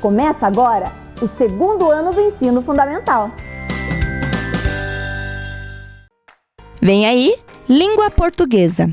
Começa agora o segundo ano do ensino fundamental. Vem aí, língua portuguesa.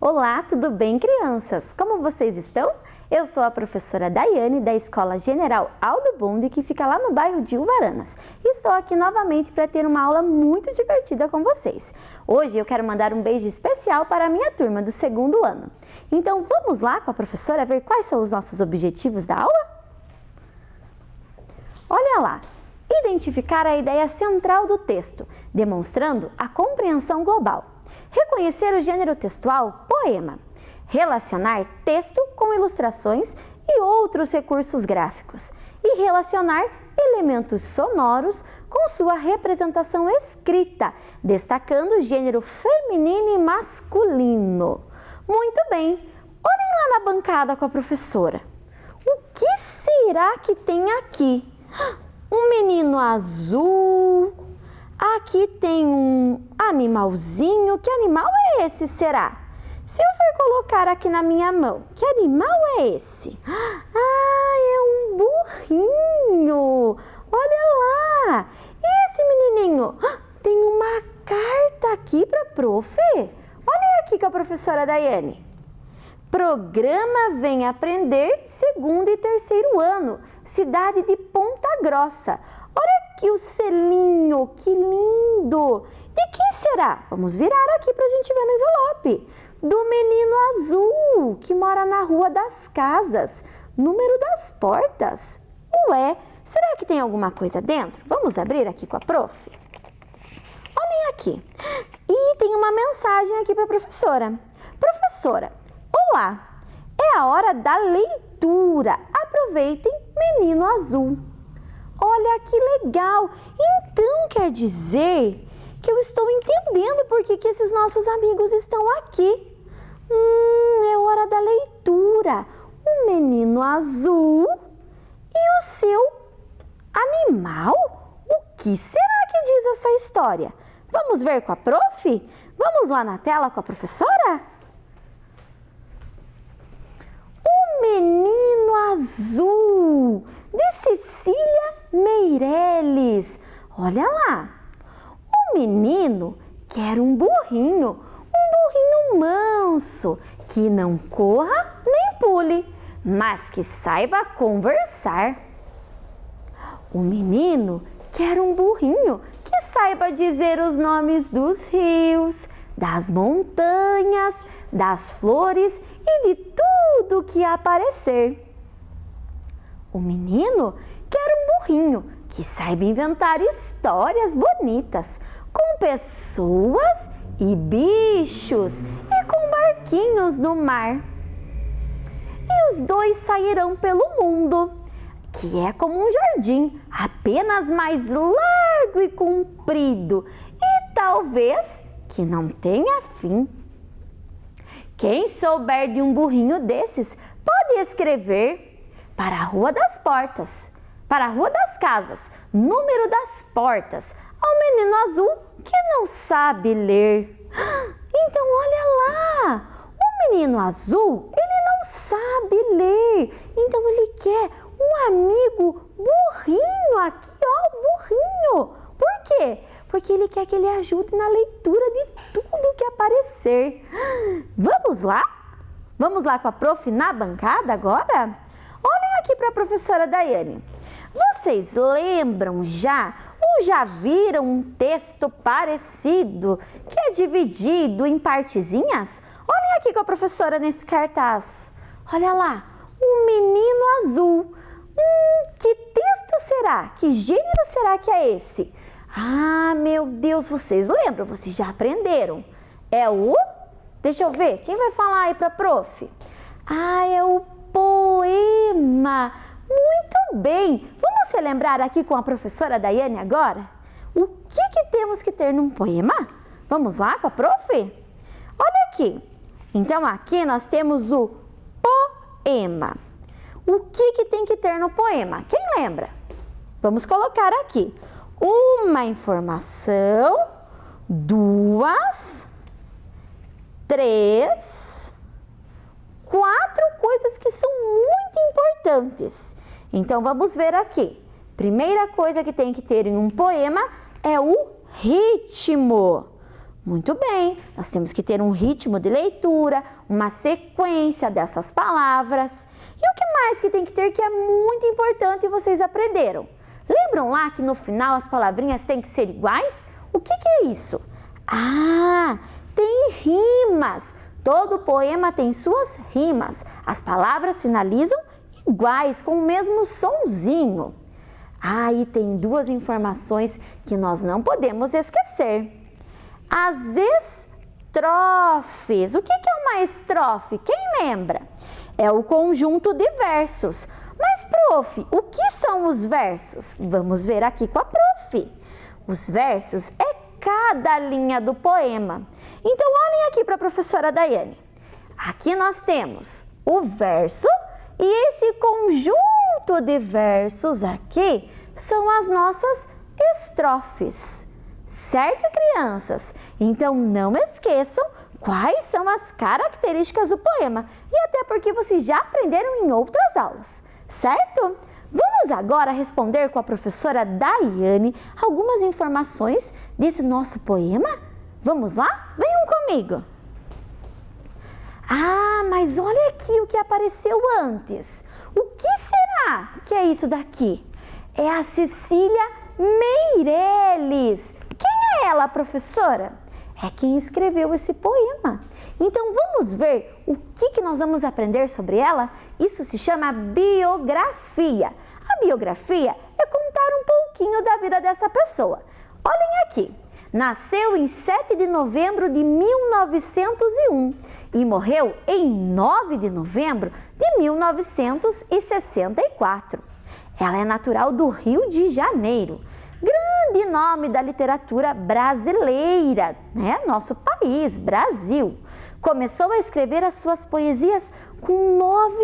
Olá, tudo bem, crianças? Como vocês estão? Eu sou a professora Daiane, da Escola General Aldo Bonde, que fica lá no bairro de Uvaranas. E estou aqui novamente para ter uma aula muito divertida com vocês. Hoje eu quero mandar um beijo especial para a minha turma do segundo ano. Então vamos lá com a professora ver quais são os nossos objetivos da aula? Olha lá! Identificar a ideia central do texto, demonstrando a compreensão global. Reconhecer o gênero textual poema. Relacionar texto com ilustrações e outros recursos gráficos. E relacionar elementos sonoros com sua representação escrita, destacando o gênero feminino e masculino. Muito bem, olhem lá na bancada com a professora. O que será que tem aqui? Um menino azul. Aqui tem um animalzinho. Que animal é esse, será? Se eu for colocar aqui na minha mão, que animal é esse? Ah, é um burrinho. Olha lá. E esse menininho? Tem uma carta aqui para a prof. Olhem aqui com a professora Daiane. Programa Vem Aprender, segundo e terceiro ano, cidade de Ponta Grossa. Olha aqui o selinho, que lindo! De quem será? Vamos virar aqui para a gente ver no envelope. Do menino azul, que mora na Rua das Casas. Número das portas. Ué, será que tem alguma coisa dentro? Vamos abrir aqui com a prof. Olhem aqui. E tem uma mensagem aqui para a professora. Professora, olá, é a hora da leitura. Aproveitem, menino azul. Olha que legal! Então quer dizer que eu estou entendendo por que esses nossos amigos estão aqui. É hora da leitura. Um menino azul e o seu animal? O que será que diz essa história? Vamos ver com a prof? Vamos lá na tela com a professora? O menino azul, de Cecília Meireles. Olha lá, o menino quer um burrinho manso, que não corra nem pule, mas que saiba conversar. O menino quer um burrinho que saiba dizer os nomes dos rios, das montanhas, das flores e de tudo que aparecer. O menino quer um burrinho que saiba inventar histórias bonitas com pessoas e bichos e com barquinhos no mar. E os dois sairão pelo mundo, que é como um jardim, apenas mais largo e comprido e talvez que não tenha fim. Quem souber de um burrinho desses pode escrever para a Rua das Portas, para a Rua das Casas, número das portas, ao menino azul que não sabe ler. Então olha lá, o menino azul, ele não sabe ler, então ele quer um amigo burrinho aqui, ó, burrinho. Por quê? Porque ele quer que ele ajude na leitura de tudo que aparecer. Vamos lá? Vamos lá com a prof na bancada agora? Olhem aqui para a professora Daiane. Vocês lembram já ou já viram um texto parecido que é dividido em partezinhas? Olhem aqui com a professora nesse cartaz. Olha lá, um menino azul. Que texto será? Que gênero será que é esse? Ah, meu Deus, vocês lembram? Vocês já aprenderam. É o... Deixa eu ver, quem vai falar aí para a prof? Ah, é o poema. Muito bem. Vamos relembrar aqui com a professora Daiane agora? O que temos que ter num poema? Vamos lá com a prof? Olha aqui. Então, aqui nós temos o poema. O que tem que ter no poema? Quem lembra? Vamos colocar aqui. Uma informação, 2, 3, 4 coisas que são muito importantes. Então, vamos ver aqui. Primeira coisa que tem que ter em um poema é o ritmo. Muito bem, nós temos que ter um ritmo de leitura, uma sequência dessas palavras. E o que mais que tem que ter que é muito importante e vocês aprenderam? Lembram lá que no final as palavrinhas têm que ser iguais? O que é isso? Ah, tem rimas. Todo poema tem suas rimas. As palavras finalizam iguais, com o mesmo sonzinho. Ah, e tem 2 informações que nós não podemos esquecer. As estrofes. O que é uma estrofe? Quem lembra? É o conjunto de versos. Mas, prof, o que são os versos? Vamos ver aqui com a prof. Os versos é cada linha do poema. Então, olhem aqui para a professora Daiane. Aqui nós temos o verso e esse conjunto de versos aqui são as nossas estrofes. Certo, crianças? Então, não esqueçam quais são as características do poema e até porque vocês já aprenderam em outras aulas, certo? Vamos agora responder com a professora Daiane algumas informações desse nosso poema? Vamos lá? Venham comigo! Ah, mas olha aqui o que apareceu antes. O que será que é isso daqui? É a Cecília Meireles. Quem é ela, professora? É quem escreveu esse poema. Então, vamos ver o que nós vamos aprender sobre ela? Isso se chama biografia. A biografia é contar um pouquinho da vida dessa pessoa. Olhem aqui. Nasceu em 7 de novembro de 1901 e morreu em 9 de novembro de 1964. Ela é natural do Rio de Janeiro. Grande nome da literatura brasileira, né? Nosso país, Brasil. Começou a escrever as suas poesias com 9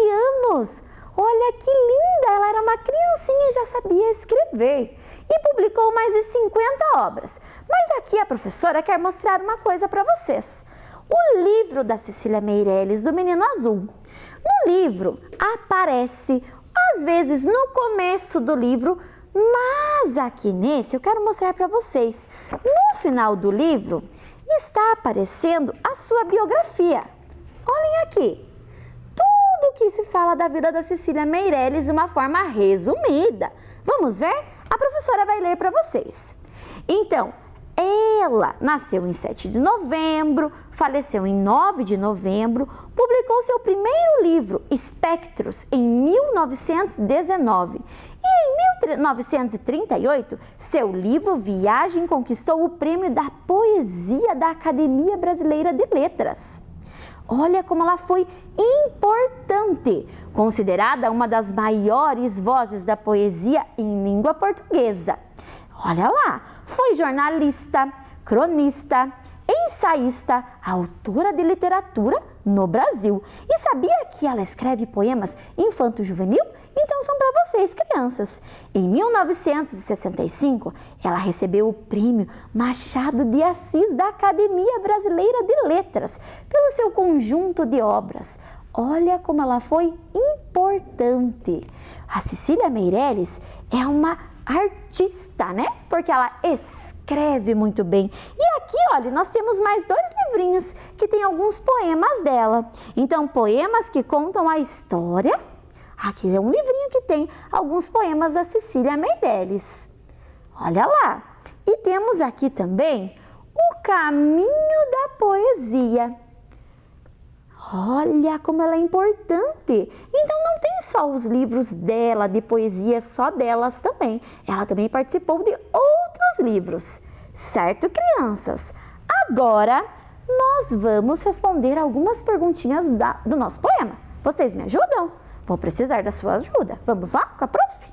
anos. Olha que linda! Ela era uma criancinha e já sabia escrever. E publicou mais de 50 obras. Mas aqui a professora quer mostrar uma coisa para vocês. O livro da Cecília Meireles, do Menino Azul. No livro aparece, às vezes, no começo do livro, mas aqui nesse eu quero mostrar para vocês. No final do livro está aparecendo a sua biografia. Olhem aqui. Tudo que se fala da vida da Cecília Meireles de uma forma resumida. Vamos ver? A professora vai ler para vocês. Então, ela nasceu em 7 de novembro, faleceu em 9 de novembro, publicou seu primeiro livro, Espectros, em 1919. E em 1938, seu livro Viagem conquistou o prêmio da Poesia da Academia Brasileira de Letras. Olha como ela foi importante, considerada uma das maiores vozes da poesia em língua portuguesa. Olha lá, foi jornalista, cronista, ensaísta, autora de literatura no Brasil. E sabia que ela escreve poemas infanto-juvenil? Então são para vocês, crianças. Em 1965, ela recebeu o prêmio Machado de Assis da Academia Brasileira de Letras pelo seu conjunto de obras. Olha como ela foi importante. A Cecília Meireles é uma artista, né? Porque ela escreve muito bem. E aqui, olha, nós temos mais 2 livrinhos que tem alguns poemas dela. Então, poemas que contam a história. Aqui é um livrinho que tem alguns poemas da Cecília Meireles. Olha lá. E temos aqui também O Caminho da Poesia. Olha como ela é importante. Então não tem só os livros dela, de poesia, só delas também. Ela também participou de outros livros. Certo, crianças? Agora nós vamos responder algumas perguntinhas do nosso poema. Vocês me ajudam? Vou precisar da sua ajuda. Vamos lá com a prof?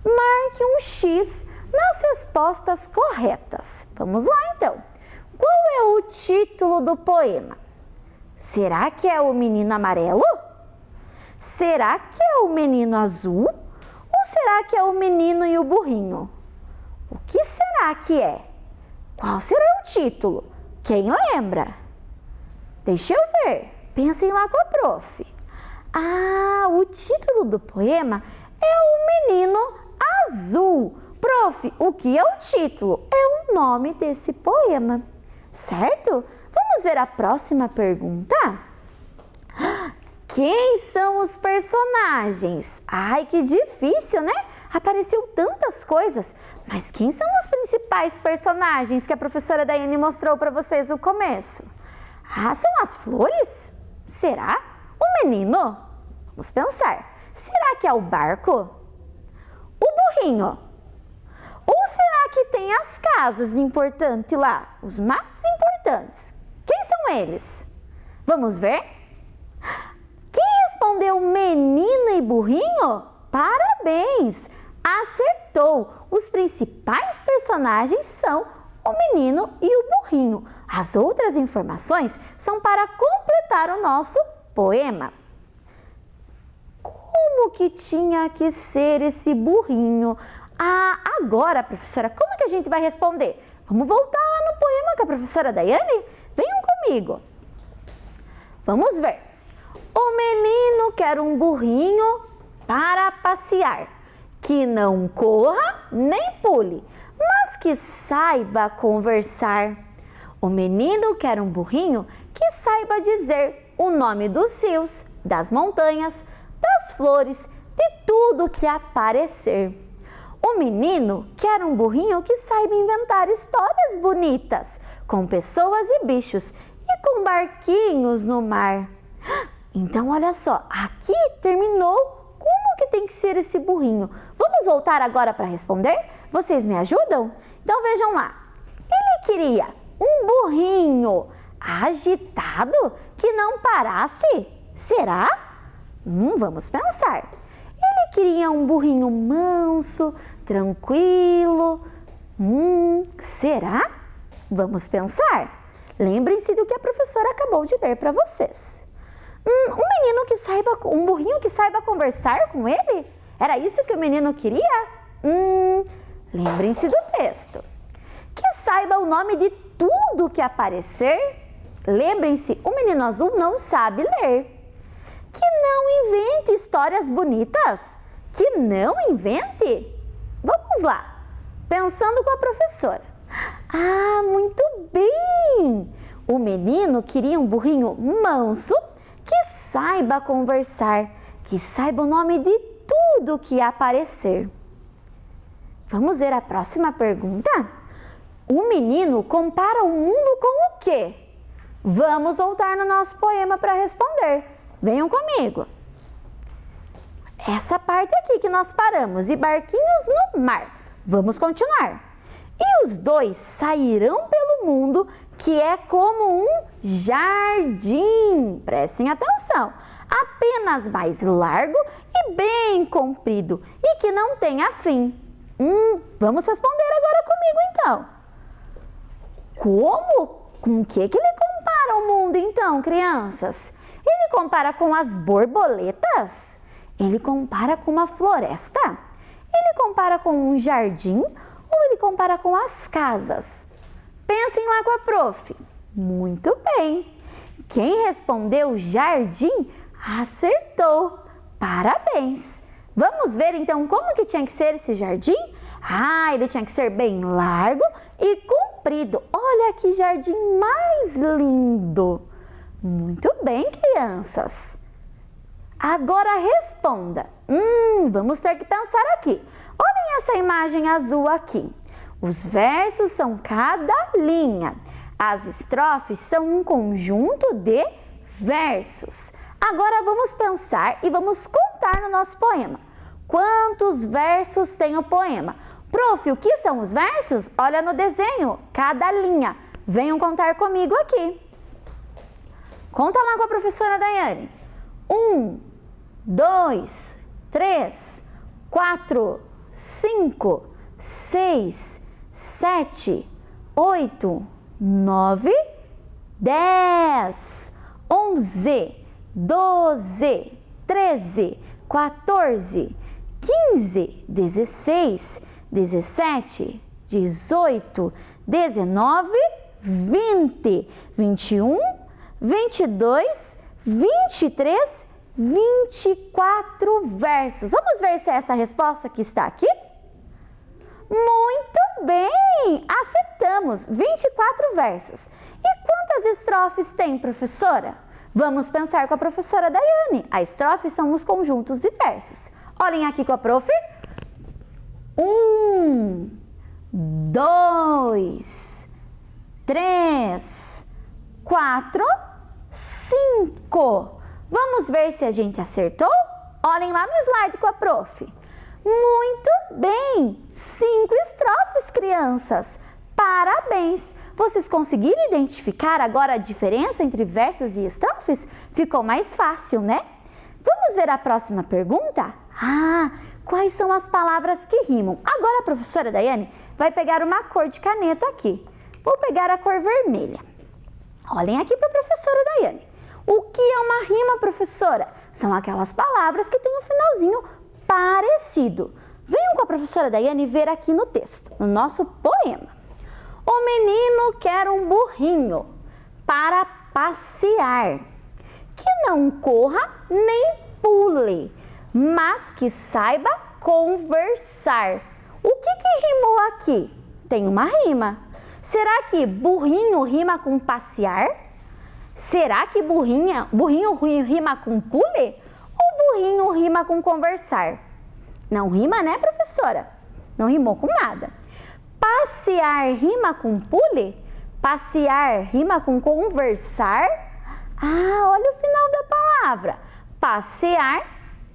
Marque um X nas respostas corretas. Vamos lá então. Qual é o título do poema? Será que é o Menino Amarelo? Será que é o Menino Azul? Ou será que é o Menino e o Burrinho? O que será que é? Qual será o título? Quem lembra? Deixa eu ver. Pensem lá com a prof. O título do poema é O Menino Azul. Prof, o que é o título? É o nome desse poema, certo? Vamos ver a próxima pergunta? Quem são os personagens? Ai, que difícil, né? Apareceu tantas coisas, mas quem são os principais personagens que a professora Daiane mostrou para vocês no começo? São as flores? Será? O menino? Vamos pensar. Será que é o barco? O burrinho? Ou será que tem as casas importantes lá? Os mais importantes. Quem são eles? Vamos ver? Quem respondeu menino e burrinho? Parabéns! Acertou! Os principais personagens são o menino e o burrinho. As outras informações são para completar o nosso poema. Como que tinha que ser esse burrinho? Agora, professora, como que a gente vai responder? Vamos voltar lá no poema com a professora Daiane? Venham comigo. Vamos ver. O menino quer um burrinho para passear, que não corra nem pule, mas que saiba conversar. O menino quer um burrinho que saiba dizer o nome dos rios, das montanhas, das flores, de tudo que aparecer. O menino quer um burrinho que saiba inventar histórias bonitas, com pessoas e bichos e com barquinhos no mar. Então, olha só, aqui terminou como que tem que ser esse burrinho. Vamos voltar agora para responder? Vocês me ajudam? Então, vejam lá. Ele queria um burrinho agitado que não parasse. Será? Vamos pensar. Ele queria um burrinho manso, tranquilo. Será? Vamos pensar. Lembrem-se do que a professora acabou de ler para vocês. Um burrinho que saiba conversar com ele? Era isso que o menino queria? Lembrem-se do texto. Que saiba o nome de tudo que aparecer? Lembrem-se, o menino azul não sabe ler. Que não invente histórias bonitas. Que não invente? Vamos lá, pensando com a professora. Muito bem! O menino queria um burrinho manso que saiba conversar, que saiba o nome de tudo que aparecer. Vamos ver a próxima pergunta? O menino compara o mundo com o quê? Vamos voltar no nosso poema para responder. Venham comigo. Essa parte aqui que nós paramos, e barquinhos no mar. Vamos continuar. E os dois sairão pelo mundo, que é como um jardim. Prestem atenção. Apenas mais largo e bem comprido, e que não tenha fim. Vamos responder agora comigo, então. Como? Com o que ele compara o mundo, então, crianças? Ele compara com as borboletas? Ele compara com uma floresta? Ele compara com um jardim? Ou ele compara com as casas? Pensem lá com a prof. Muito bem. Quem respondeu jardim acertou. Parabéns. Vamos ver então como que tinha que ser esse jardim? Ele tinha que ser bem largo e comprido. Olha que jardim mais lindo. Muito bem, crianças. Agora responda. Vamos ter que pensar aqui. Olhem essa imagem azul aqui. Os versos são cada linha. As estrofes são um conjunto de versos. Agora vamos pensar e vamos contar no nosso poema. Quantos versos tem o poema? Prof, o que são os versos? Olha no desenho, cada linha. Venham contar comigo aqui. Conta lá com a professora Daiane. 1, 2, 3, 4, 5, 6, 7, 8, 9, 10, 11, 12, 13, 14, 15, 16, 17, 18, 19, 20, 21, 22, 23, 24 versos. Vamos ver se é essa resposta que está aqui? Muito bem! Acertamos! 24 versos. E quantas estrofes tem, professora? Vamos pensar com a professora Daiane. As estrofes são os conjuntos de versos. Olhem aqui com a prof. 1, 2, 3, 4, 5. Vamos ver se a gente acertou? Olhem lá no slide com a prof. Muito bem! 5 estrofes, crianças! Parabéns! Vocês conseguiram identificar agora a diferença entre versos e estrofes? Ficou mais fácil, né? Vamos ver a próxima pergunta? Quais são as palavras que rimam? Agora a professora Daiane vai pegar uma cor de caneta aqui. Vou pegar a cor vermelha. Olhem aqui para a professora Daiane. O que é uma rima, professora? São aquelas palavras que têm um finalzinho parecido. Venham com a professora Daiane ver aqui no texto, no nosso poema. O menino quer um burrinho para passear, que não corra nem pule, mas que saiba conversar. O que rimou aqui? Tem uma rima. Será que burrinho rima com passear? Será que burrinho rima com pule? Ou burrinho rima com conversar? Não rima, né, professora? Não rimou com nada. Passear rima com pule? Passear rima com conversar? Olha o final da palavra. Passear,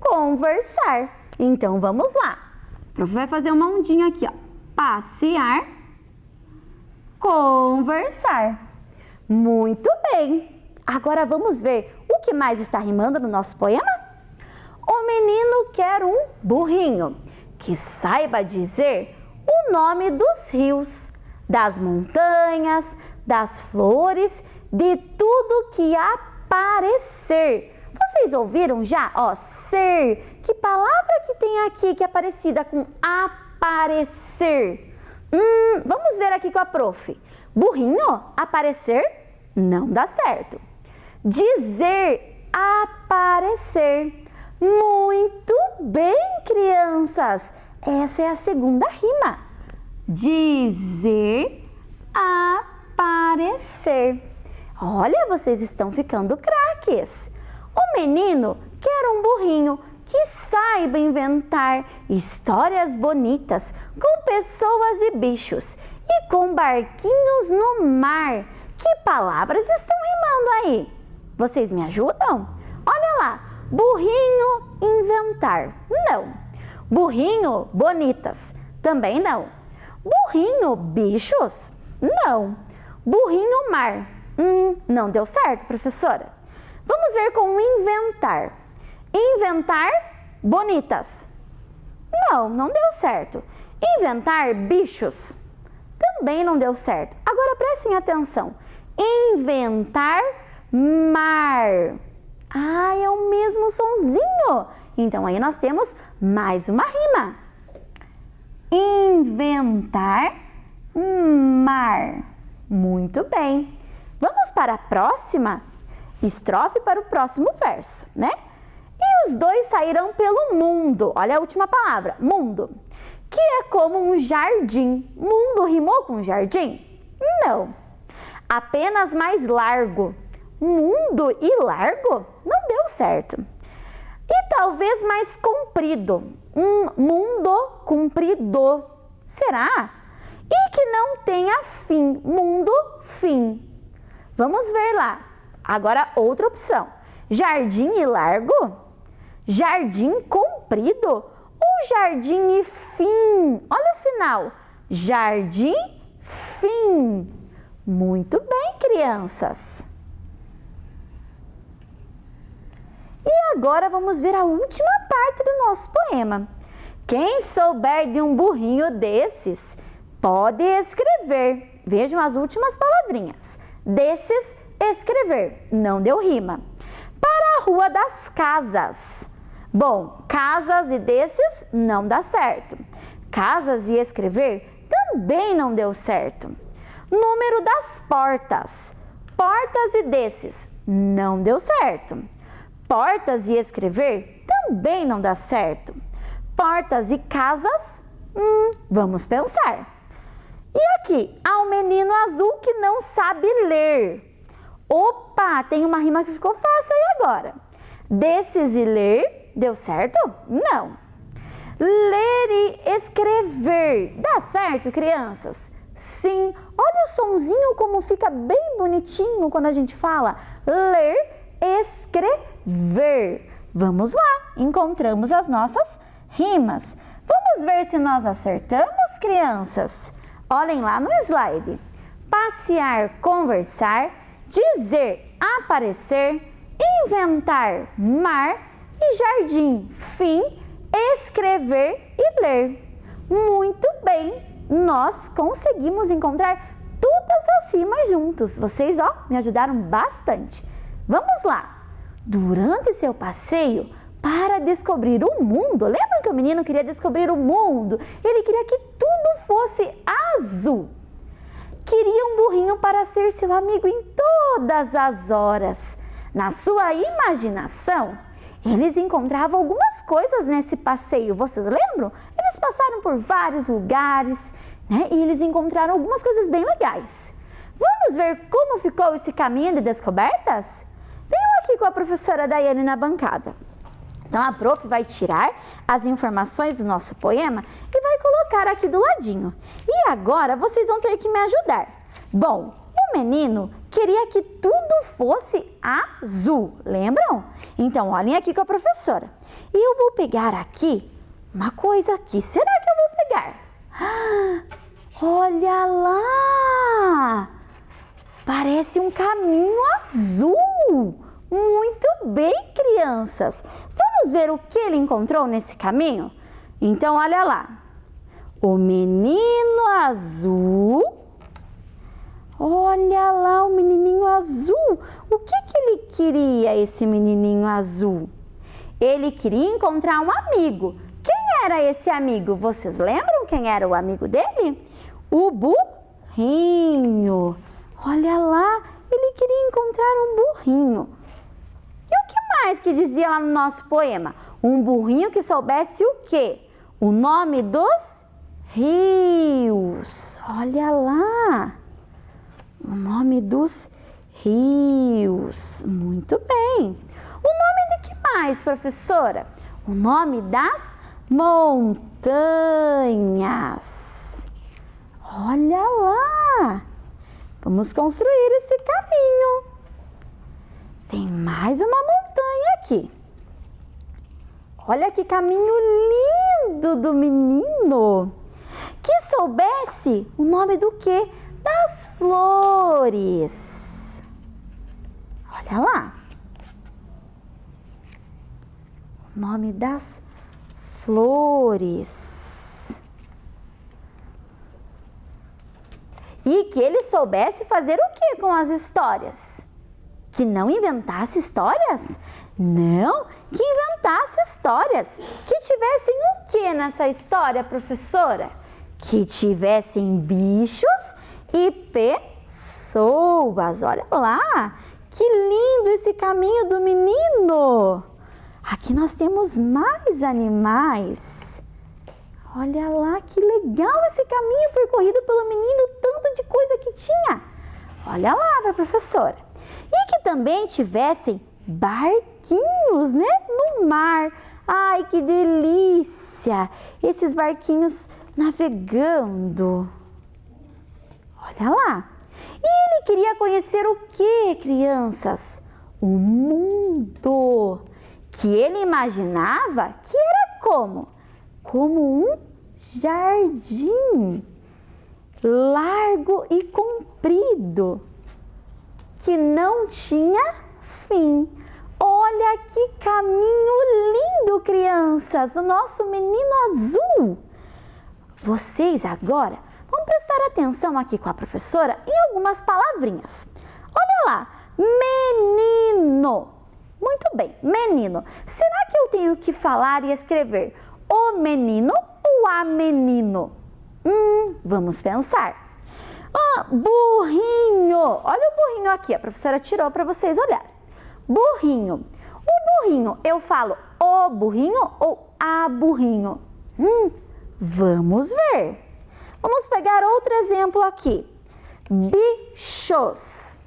conversar. Então, vamos lá. O prof vai fazer uma ondinha aqui, ó. Passear, conversar. Muito bem. Agora, vamos ver o que mais está rimando no nosso poema? O menino quer um burrinho que saiba dizer o nome dos rios, das montanhas, das flores, de tudo que aparecer. Vocês ouviram já? Ser. Que palavra que tem aqui que é parecida com aparecer? Vamos ver aqui com a prof. Burrinho, aparecer? Não dá certo. Dizer, aparecer. Muito bem, crianças. Essa é a segunda rima. Dizer, aparecer. Olha, vocês estão ficando craques. O menino quer um burrinho que saiba inventar histórias bonitas com pessoas e bichos e com barquinhos no mar. Que palavras estão rimando aí? Vocês me ajudam? Olha lá. Burrinho, inventar. Não. Burrinho, bonitas. Também não. Burrinho, bichos. Não. Burrinho, mar. Não deu certo, professora. Vamos ver com inventar. Inventar, bonitas. Não deu certo. Inventar, bichos. Também não deu certo. Agora prestem atenção. Inventar, mar. É o mesmo sonzinho. Então, aí nós temos mais uma rima. Inventar, mar. Muito bem. Vamos para a próxima estrofe, para o próximo verso, né? E os dois sairão pelo mundo. Olha a última palavra, mundo. Que é como um jardim. Mundo rimou com jardim? Não. Apenas mais largo. Mundo e largo? Não deu certo. E talvez mais comprido. Mundo comprido. Será? E que não tenha fim. Mundo, fim. Vamos ver lá. Agora outra opção. Jardim e largo? Jardim comprido? Ou jardim e fim? Olha o final. Jardim, fim. Muito bem, crianças. E agora vamos ver a última parte do nosso poema. Quem souber de um burrinho desses, pode escrever. Vejam as últimas palavrinhas. Desses, escrever. Não deu rima. Para a Rua das Casas. Bom, casas e desses não dá certo. Casas e escrever também não deu certo. Número das portas. Portas e desses Não deu certo. Portas e escrever também não dá certo. Portas e casas? Vamos pensar. E aqui, há um menino azul que não sabe ler. Opa, tem uma rima que ficou fácil aí agora. Desses e ler, deu certo? Não. Ler e escrever, dá certo, crianças? Sim, olha o sonzinho como fica bem bonitinho quando a gente fala ler, escrever. Vamos lá, encontramos as nossas rimas. Vamos ver se nós acertamos, crianças? Olhem lá no slide. Passear, conversar, dizer, aparecer, inventar, mar e jardim, fim, escrever e ler. Muito bem, nós conseguimos encontrar todas as rimas juntos. Vocês, me ajudaram bastante. Vamos lá. Durante seu passeio para descobrir o mundo, lembram que o menino queria descobrir o mundo? Ele queria que tudo fosse azul. Queria um burrinho para ser seu amigo em todas as horas. Na sua imaginação, eles encontravam algumas coisas nesse passeio, vocês lembram? Eles passaram por vários lugares, né? E eles encontraram algumas coisas bem legais. Vamos ver como ficou esse caminho de descobertas? Venham aqui com a professora Daiane na bancada. Então a prof vai tirar as informações do nosso poema e vai colocar aqui do ladinho. E agora vocês vão ter que me ajudar. Bom, o menino queria que tudo fosse azul, lembram? Então olhem aqui com a professora. E eu vou pegar aqui uma coisa aqui. Será que eu vou pegar? Olha lá! Parece um caminho azul! Muito bem, crianças! Vamos ver o que ele encontrou nesse caminho? Então, olha lá. O menino azul. Olha lá o menininho azul. O que ele queria, esse menininho azul? Ele queria encontrar um amigo. Quem era esse amigo? Vocês lembram quem era o amigo dele? O burrinho. Olha lá, ele queria encontrar um burrinho. E o que mais que dizia lá no nosso poema? Um burrinho que soubesse o quê? O nome dos rios. Olha lá. O nome dos rios. Muito bem. O nome de que mais, professora? O nome das montanhas. Olha lá. Vamos construir esse caminho. Tem mais uma montanha aqui. Olha que caminho lindo do menino. Que soubesse o nome do quê? Das flores. Olha lá. O nome das flores. E que ele soubesse fazer o que com as histórias? Que não inventasse histórias? Não, que inventasse histórias. Que tivessem o que nessa história, professora? Que tivessem bichos e pessoas. Olha lá, que lindo esse caminho do menino. Aqui nós temos mais animais. Olha lá, que legal esse caminho percorrido pelo menino, tanto de coisa que tinha. Olha lá para a professora. E que também tivessem barquinhos, né, no mar. Ai, que delícia! Esses barquinhos navegando. Olha lá. E ele queria conhecer o que, crianças? O mundo. Que ele imaginava que era como? Como um jardim largo e comprido, que não tinha fim. Olha que caminho lindo, crianças! O nosso menino azul. Vocês agora vão prestar atenção aqui com a professora em algumas palavrinhas. Olha lá, menino. Muito bem, menino. Será que eu tenho que falar e escrever o menino ou a menino? Vamos pensar. Burrinho. Olha o burrinho aqui, a professora tirou para vocês olharem. burrinho. O burrinho, eu falo o burrinho ou a burrinho? Vamos ver. Vamos pegar outro exemplo aqui. Bichos.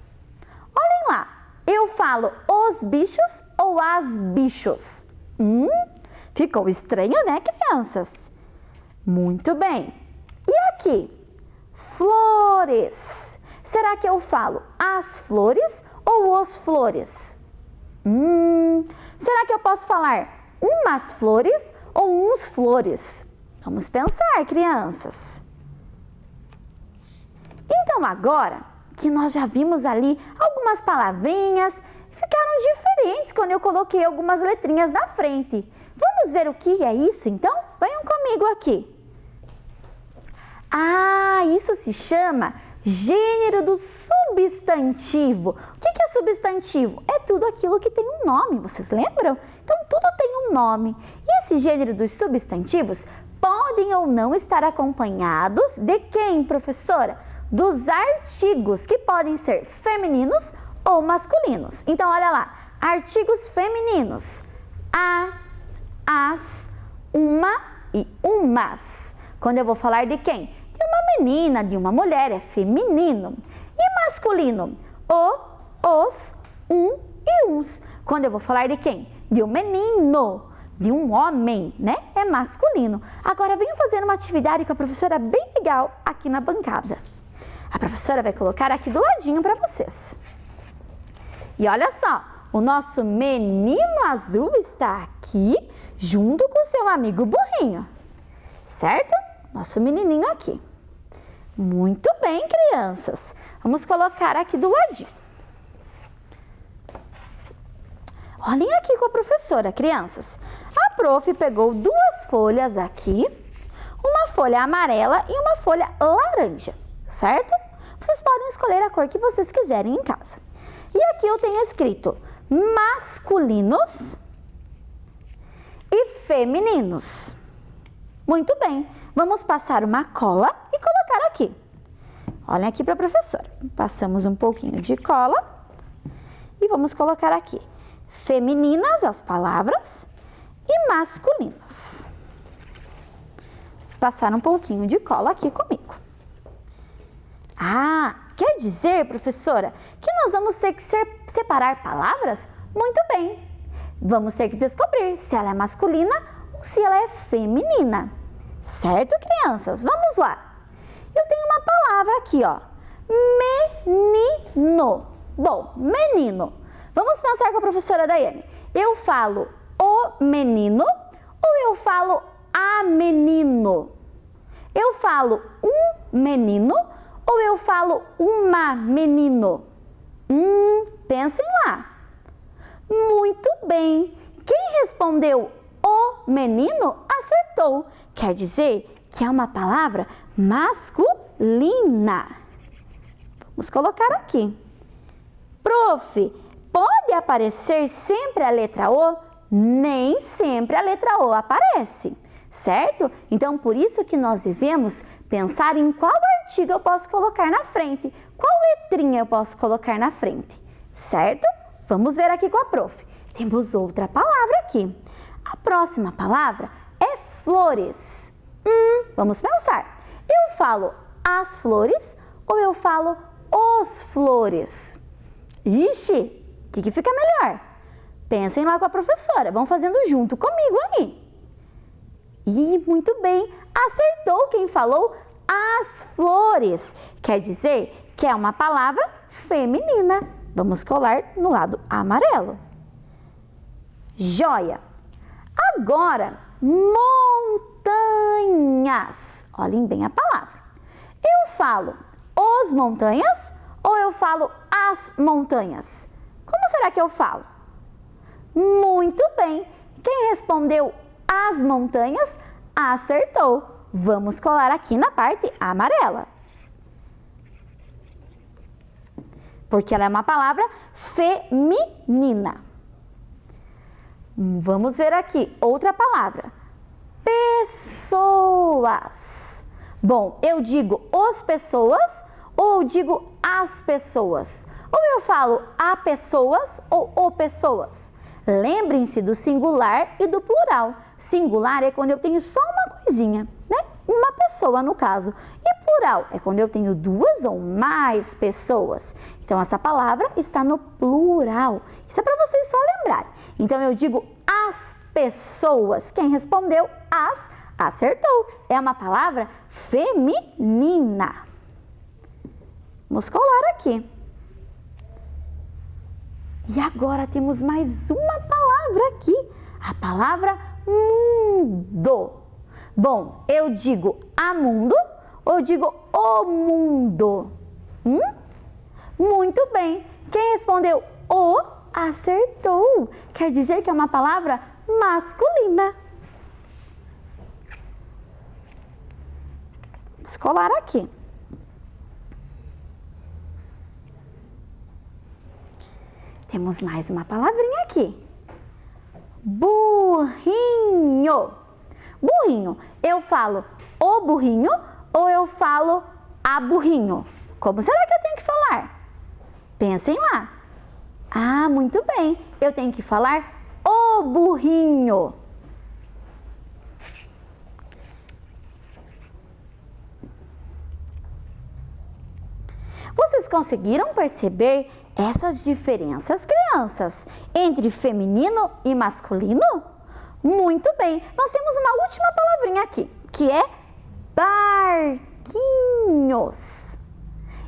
Olhem lá, eu falo os bichos ou as bichos? Ficou estranho, né, crianças? Muito bem. E aqui? Flores. Será que eu falo as flores ou os flores? Será que eu posso falar umas flores ou uns flores? Vamos pensar, crianças. Então, agora que nós já vimos ali algumas palavrinhas, ficaram diferentes quando eu coloquei algumas letrinhas na frente. Vamos ver o que é isso, então? Venham comigo aqui. Isso se chama gênero do substantivo. O que é substantivo? É tudo aquilo que tem um nome, vocês lembram? Então, tudo tem um nome. E esse gênero dos substantivos podem ou não estar acompanhados de quem, professora? Dos artigos, que podem ser femininos ou masculinos. Então, olha lá, artigos femininos. A, as, uma e umas. Quando eu vou falar de quem? De uma menina, de uma mulher, é feminino. E masculino? O, os, um e uns. Quando eu vou falar de quem? De um menino, de um homem, né? É masculino. Agora, venho fazer uma atividade com a professora bem legal aqui na bancada. A professora vai colocar aqui do ladinho para vocês. E olha só, o nosso menino azul está aqui junto com o seu amigo burrinho, certo? Nosso menininho aqui. Muito bem, crianças. Vamos colocar aqui do ladinho. Olhem aqui com a professora, crianças. A prof pegou duas folhas aqui, uma folha amarela e uma folha laranja, certo? Vocês podem escolher a cor que vocês quiserem em casa. E aqui eu tenho escrito masculinos e femininos. Muito bem, vamos passar uma cola e colocar aqui. Olhem aqui para a professora. Passamos um pouquinho de cola e vamos colocar aqui. Femininas, as palavras, e masculinas. Vamos passar um pouquinho de cola aqui comigo. Quer dizer, professora, que nós vamos ter que separar palavras? Muito bem. Vamos ter que descobrir se ela é masculina ou se ela é feminina. Certo, crianças? Vamos lá. Eu tenho uma palavra aqui, ó. Menino. Bom, menino. Vamos pensar com a professora Daiane. Eu falo o menino ou eu falo a menino? Eu falo um menino ou eu falo uma menino? Pensem lá. Muito bem. Quem respondeu o menino acertou. Quer dizer que é uma palavra masculina. Vamos colocar aqui. Prof, pode aparecer sempre a letra O? Nem sempre a letra O aparece, certo? Então, por isso que nós devemos pensar em qual artigo eu posso colocar na frente, qual letrinha eu posso colocar na frente, certo? Vamos ver aqui com a prof. Temos outra palavra aqui. A próxima palavra é flores. Vamos pensar. Eu falo as flores ou eu falo os flores? Ixi, o que fica melhor? Pensem lá com a professora, vão fazendo junto comigo aí. Muito bem, acertou quem falou as flores. Quer dizer que é uma palavra feminina. Vamos colar no lado amarelo. Joia. Agora, montanhas. Olhem bem a palavra. Eu falo os montanhas ou eu falo as montanhas? Como será que eu falo? Muito bem. Quem respondeu as montanhas acertou. Vamos colar aqui na parte amarela. Porque ela é uma palavra feminina. Vamos ver aqui outra palavra. Pessoas. Bom, eu digo os pessoas ou eu digo as pessoas? Ou eu falo a pessoas ou o pessoas? Lembrem-se do singular e do plural. Singular é quando eu tenho só uma coisinha, né? Uma pessoa no caso. E plural é quando eu tenho duas ou mais pessoas. Então essa palavra está no plural. Isso é para vocês só lembrarem. Então eu digo as pessoas. Quem respondeu as, acertou. É uma palavra feminina. Vamos colar aqui. E agora temos mais uma palavra aqui, a palavra mundo. Bom, eu digo amundo ou eu digo o mundo? Muito bem, quem respondeu o, acertou. Quer dizer que é uma palavra masculina. Vamos colar aqui. Temos mais uma palavrinha aqui. Burrinho. Burrinho. Eu falo o burrinho ou eu falo a burrinho? Como será que eu tenho que falar? Pensem lá. Ah, muito bem. Eu tenho que falar o burrinho. Vocês conseguiram perceber essas diferenças, crianças, entre feminino e masculino? Muito bem, nós temos uma última palavrinha aqui, que é barquinhos.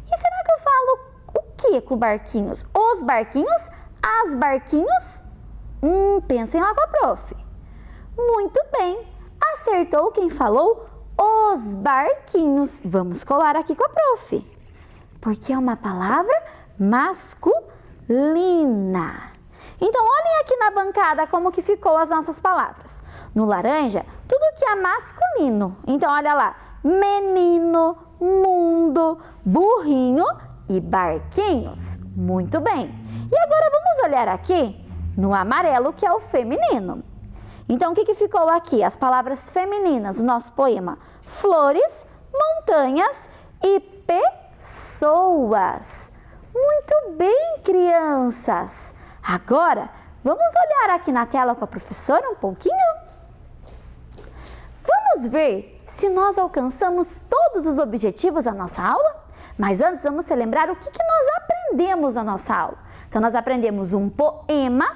E será que eu falo o que com barquinhos? Os barquinhos? As barquinhos? Pensem lá com a prof. Muito bem, acertou quem falou os barquinhos. Vamos colar aqui com a prof, porque é uma palavra masculina. Então, olhem aqui na bancada como que ficou as nossas palavras. No laranja, tudo que é masculino. Então, olha lá, menino, mundo, burrinho e barquinhos. Muito bem. E agora vamos olhar aqui no amarelo, que é o feminino. Então, o que ficou aqui? As palavras femininas do nosso poema. Flores, montanhas e pessoas. Muito bem, crianças! Agora, vamos olhar aqui na tela com a professora um pouquinho? Vamos ver se nós alcançamos todos os objetivos da nossa aula? Mas antes, vamos relembrar o que nós aprendemos na nossa aula. Então, nós aprendemos um poema,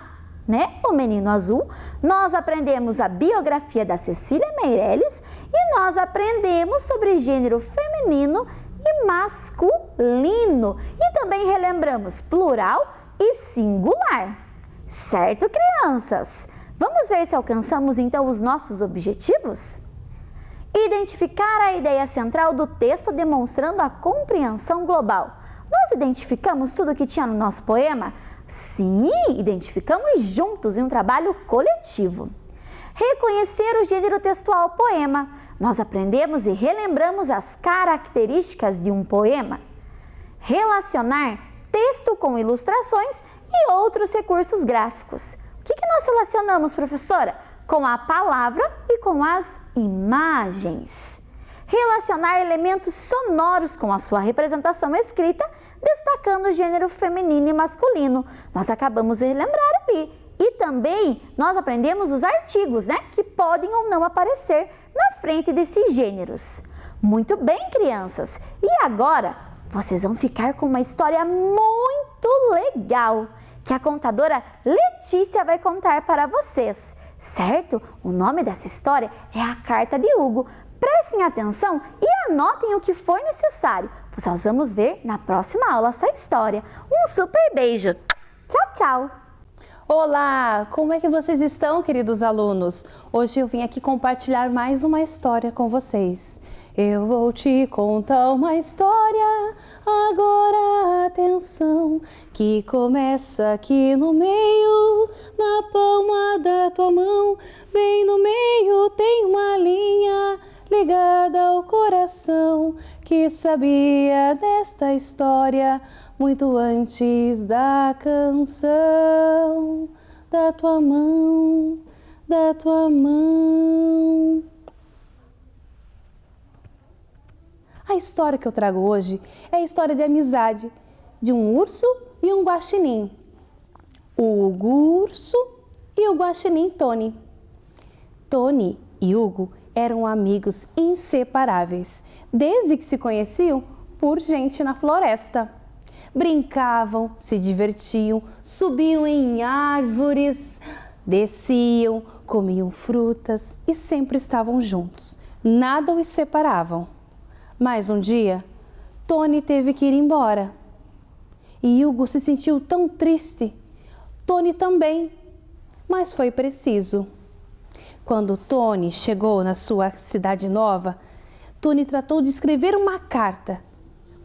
né? O Menino Azul. Nós aprendemos a biografia da Cecília Meirelles e nós aprendemos sobre gênero feminino e masculino. E também relembramos plural e singular. Certo, crianças? Vamos ver se alcançamos então os nossos objetivos? Identificar a ideia central do texto demonstrando a compreensão global. Nós identificamos tudo que tinha no nosso poema? Sim, identificamos juntos em um trabalho coletivo. Reconhecer o gênero textual poema. Nós aprendemos e relembramos as características de um poema. Relacionar texto com ilustrações e outros recursos gráficos. O que nós relacionamos, professora? Com a palavra e com as imagens. Relacionar elementos sonoros com a sua representação escrita, destacando o gênero feminino e masculino. Nós acabamos de lembrar ali. E também nós aprendemos os artigos, né? Que podem ou não aparecer na frente desses gêneros. Muito bem, crianças! E agora, vocês vão ficar com uma história muito legal, que a contadora Letícia vai contar para vocês, certo? O nome dessa história é A Carta de Hugo. Prestem atenção e anotem o que for necessário, pois nós vamos ver na próxima aula essa história. Um super beijo! Tchau, tchau! Olá, como é que vocês estão, queridos alunos? Hoje eu vim aqui compartilhar mais uma história com vocês. Eu vou te contar uma história, agora atenção, que começa aqui no meio, na palma da tua mão. Bem no meio tem uma linha ligada ao coração, que sabia desta história muito antes da canção. Da tua mão, da tua mão. A A história que eu trago hoje é a história de amizade de um urso e um guaxinim. O Hugo Urso e o guaxinim Tony. Tony e Hugo eram amigos inseparáveis, desde que se conheciam por gente na floresta. Brincavam, se divertiam, subiam em árvores, desciam, comiam frutas e sempre estavam juntos. Nada os separavam. Mas um dia, Tony teve que ir embora. E Hugo se sentiu tão triste. Tony também, mas foi preciso. Quando Tony chegou na sua cidade nova, Tony tratou de escrever uma carta,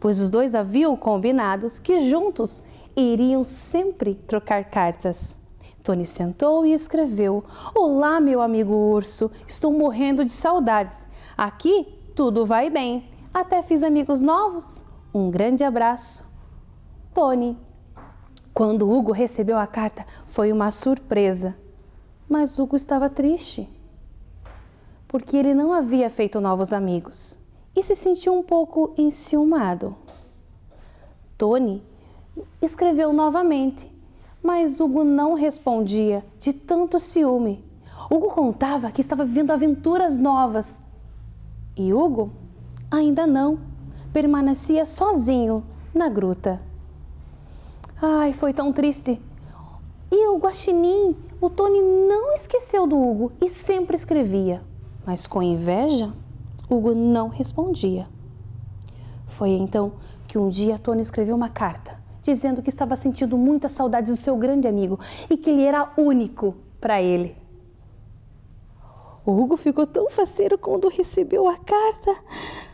pois os dois haviam combinado que juntos iriam sempre trocar cartas. Tony sentou e escreveu: "Olá, meu amigo urso, estou morrendo de saudades. Aqui tudo vai bem, até fiz amigos novos. Um grande abraço, Tony." Quando Hugo recebeu a carta, foi uma surpresa. Mas Hugo estava triste, porque ele não havia feito novos amigos e se sentiu um pouco enciumado. Tony escreveu novamente, mas Hugo não respondia de tanto ciúme. Hugo contava que estava vivendo aventuras novas e Hugo ainda não, permanecia sozinho na gruta. Ai, foi tão triste. E o guaxinim, o Tony, não esqueceu do Hugo e sempre escrevia. Mas com inveja, Hugo não respondia. Foi então que um dia Tony escreveu uma carta, dizendo que estava sentindo muita saudade do seu grande amigo e que ele era único para ele. O Hugo ficou tão faceiro quando recebeu a carta.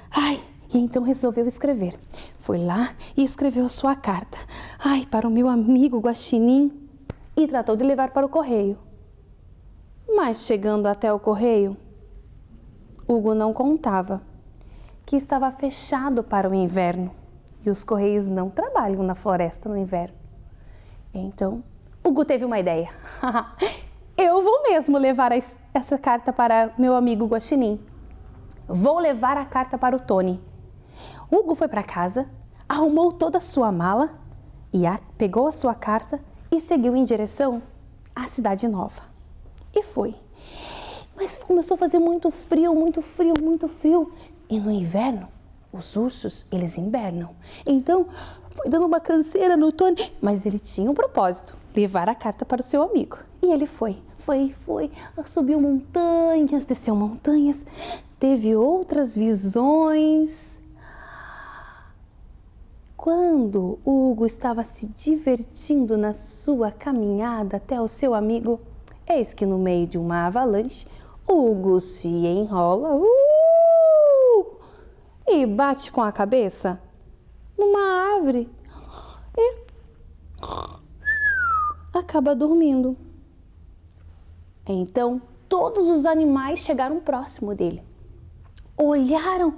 Ai, e então resolveu escrever. Foi lá e escreveu a sua carta. Ai, para o meu amigo guaxinim. E tratou de levar para o correio. Mas chegando até o correio, Hugo não contava que estava fechado para o inverno. E os correios não trabalham na floresta no inverno. Então, Hugo teve uma ideia. Eu vou mesmo levar essa carta para meu amigo guaxinim. Vou levar a carta para o Tony. Hugo foi para casa, arrumou toda a sua mala e pegou a sua carta e seguiu em direção à cidade nova. E foi. Mas começou a fazer muito frio, muito frio, muito frio. E no inverno, os ursos, eles hibernam. Então, foi dando uma canseira no Tony. Mas ele tinha um propósito, levar a carta para o seu amigo. E ele foi. Subiu montanhas, desceu montanhas, teve outras visões. Quando Hugo estava se divertindo na sua caminhada até o seu amigo, eis que no meio de uma avalanche, Hugo se enrola e bate com a cabeça numa árvore e acaba dormindo. Então, todos os animais chegaram próximo dele. Olharam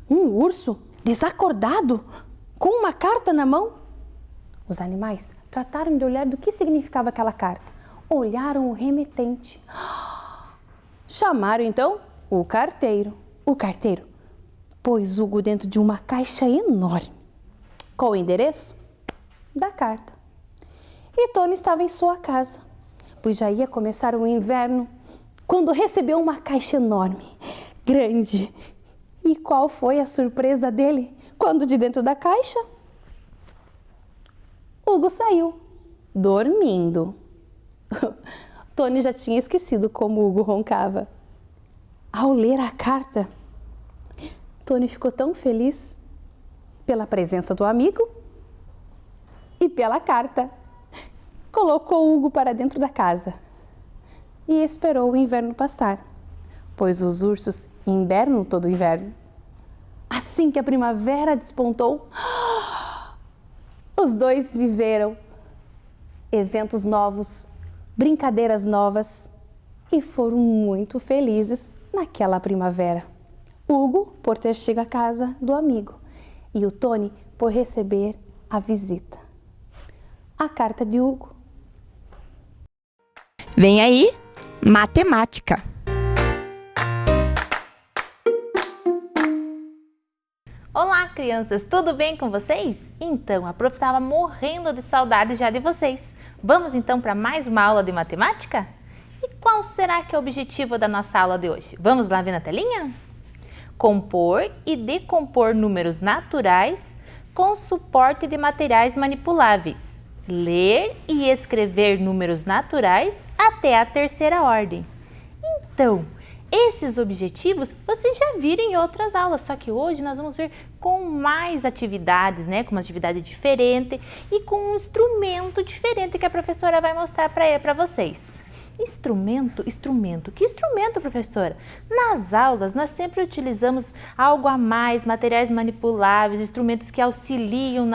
um urso desacordado com uma carta na mão. Os animais trataram de olhar do que significava aquela carta. Olharam o remetente. Chamaram então o carteiro. O carteiro pôs Hugo dentro de uma caixa enorme. Qual o endereço? Da carta. E Tony estava em sua casa, pois já ia começar o inverno, quando recebeu uma caixa enorme, grande. E qual foi a surpresa dele? Quando de dentro da caixa, Hugo saiu, dormindo. Tony já tinha esquecido como Hugo roncava. Ao ler a carta, Tony ficou tão feliz pela presença do amigo e pela carta. Colocou Hugo para dentro da casa e esperou o inverno passar, pois os ursos hibernam todo o inverno. Assim que a primavera despontou, os dois viveram eventos novos, brincadeiras novas e foram muito felizes naquela primavera. Hugo por ter chegado à casa do amigo e o Tony por receber a visita. A carta de Hugo. Vem aí, matemática. Olá, crianças, tudo bem com vocês? Então, a prof estava morrendo de saudade já de vocês. Vamos então para mais uma aula de matemática? E qual será que é o objetivo da nossa aula de hoje? Vamos lá ver na telinha? Compor e decompor números naturais com suporte de materiais manipuláveis. Ler e escrever números naturais até a terceira ordem. Então, esses objetivos vocês já viram em outras aulas, só que hoje nós vamos ver com mais atividades, né? Com uma atividade diferente e com um instrumento diferente que a professora vai mostrar para vocês. Instrumento? Que instrumento, professora? Nas aulas nós sempre utilizamos algo a mais, materiais manipuláveis, instrumentos que auxiliam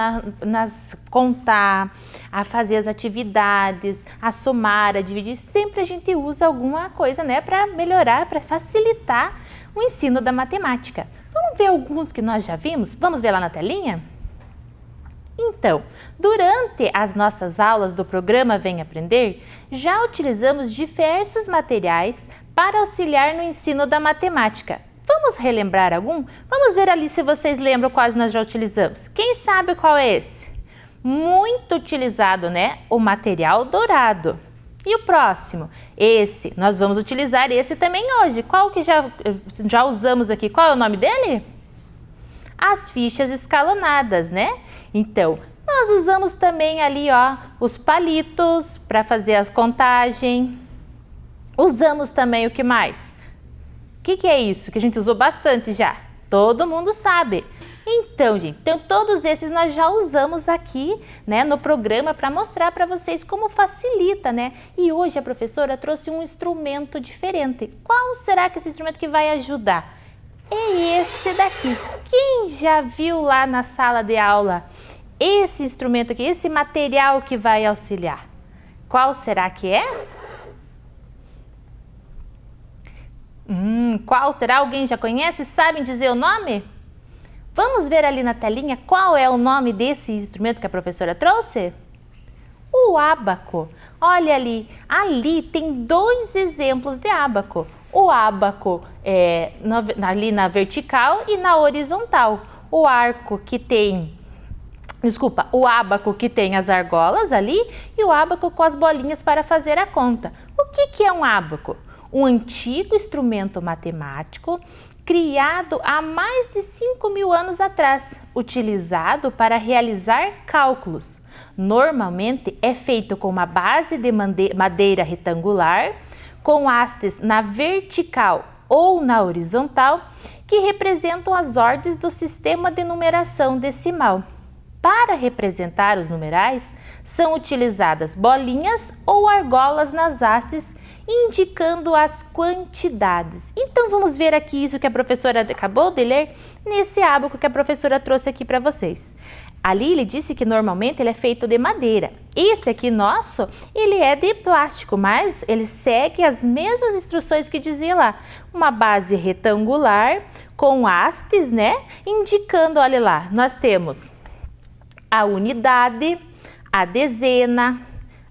nas contar, a fazer as atividades, a somar, a dividir. Sempre a gente usa alguma coisa, né, para melhorar, para facilitar o ensino da matemática. Vamos ver alguns que nós já vimos? Vamos ver lá na telinha? Então, durante as nossas aulas do programa Vem Aprender, já utilizamos diversos materiais para auxiliar no ensino da matemática. Vamos relembrar algum? Vamos ver ali se vocês lembram quais nós já utilizamos. Quem sabe qual é esse? Muito utilizado, né? O material dourado. E o próximo? Esse. Nós vamos utilizar esse também hoje. Qual que já usamos aqui? Qual é o nome dele? As fichas escalonadas, né? Então, nós usamos também ali, ó, os palitos para fazer a contagem. Usamos também o que mais? O que é isso? Que a gente usou bastante já. Todo mundo sabe. Então, gente, todos esses nós já usamos aqui, né, no programa para mostrar para vocês como facilita, né? E hoje a professora trouxe um instrumento diferente. Qual será que é esse instrumento que vai ajudar? É esse daqui. Quem já viu lá na sala de aula esse instrumento aqui, esse material que vai auxiliar? Qual será que é? Qual será? Alguém já conhece? Sabem dizer o nome? Vamos ver ali na telinha qual é o nome desse instrumento que a professora trouxe? O ábaco. Olha ali, ali tem dois exemplos de ábaco. O ábaco é ali na vertical e na horizontal. O ábaco que tem as argolas ali e o ábaco com as bolinhas para fazer a conta. O que é um ábaco? Um antigo instrumento matemático criado há mais de 5.000 anos atrás, utilizado para realizar cálculos. Normalmente é feito com uma base de madeira retangular, com hastes na vertical ou na horizontal, que representam as ordens do sistema de numeração decimal. Para representar os numerais, são utilizadas bolinhas ou argolas nas hastes, indicando as quantidades. Então, vamos ver aqui isso que a professora acabou de ler, nesse ábaco que a professora trouxe aqui para vocês. Ali ele disse que normalmente ele é feito de madeira. Esse aqui nosso, ele é de plástico, mas ele segue as mesmas instruções que dizia lá. Uma base retangular com hastes, né? Indicando, olha lá, nós temos a unidade, a dezena,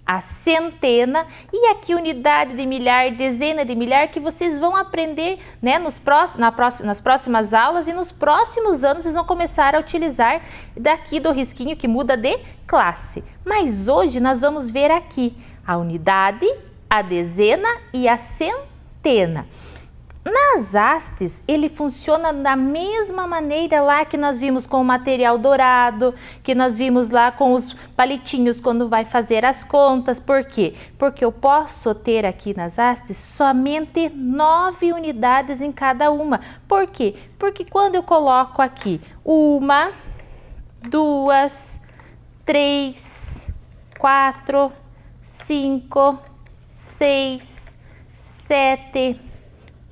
a centena e aqui unidade de milhar, dezena de milhar, que vocês vão aprender, né, nas próximas aulas e nos próximos anos vocês vão começar a utilizar daqui do risquinho que muda de classe. Mas hoje nós vamos ver aqui a unidade, a dezena e a centena. Nas hastes, ele funciona da mesma maneira lá que nós vimos com o material dourado, que nós vimos lá com os palitinhos quando vai fazer as contas. Por quê? Porque eu posso ter aqui nas hastes somente 9 unidades em cada uma. Por quê? Porque quando eu coloco aqui 1, 2, 3, 4, 5, 6, 7,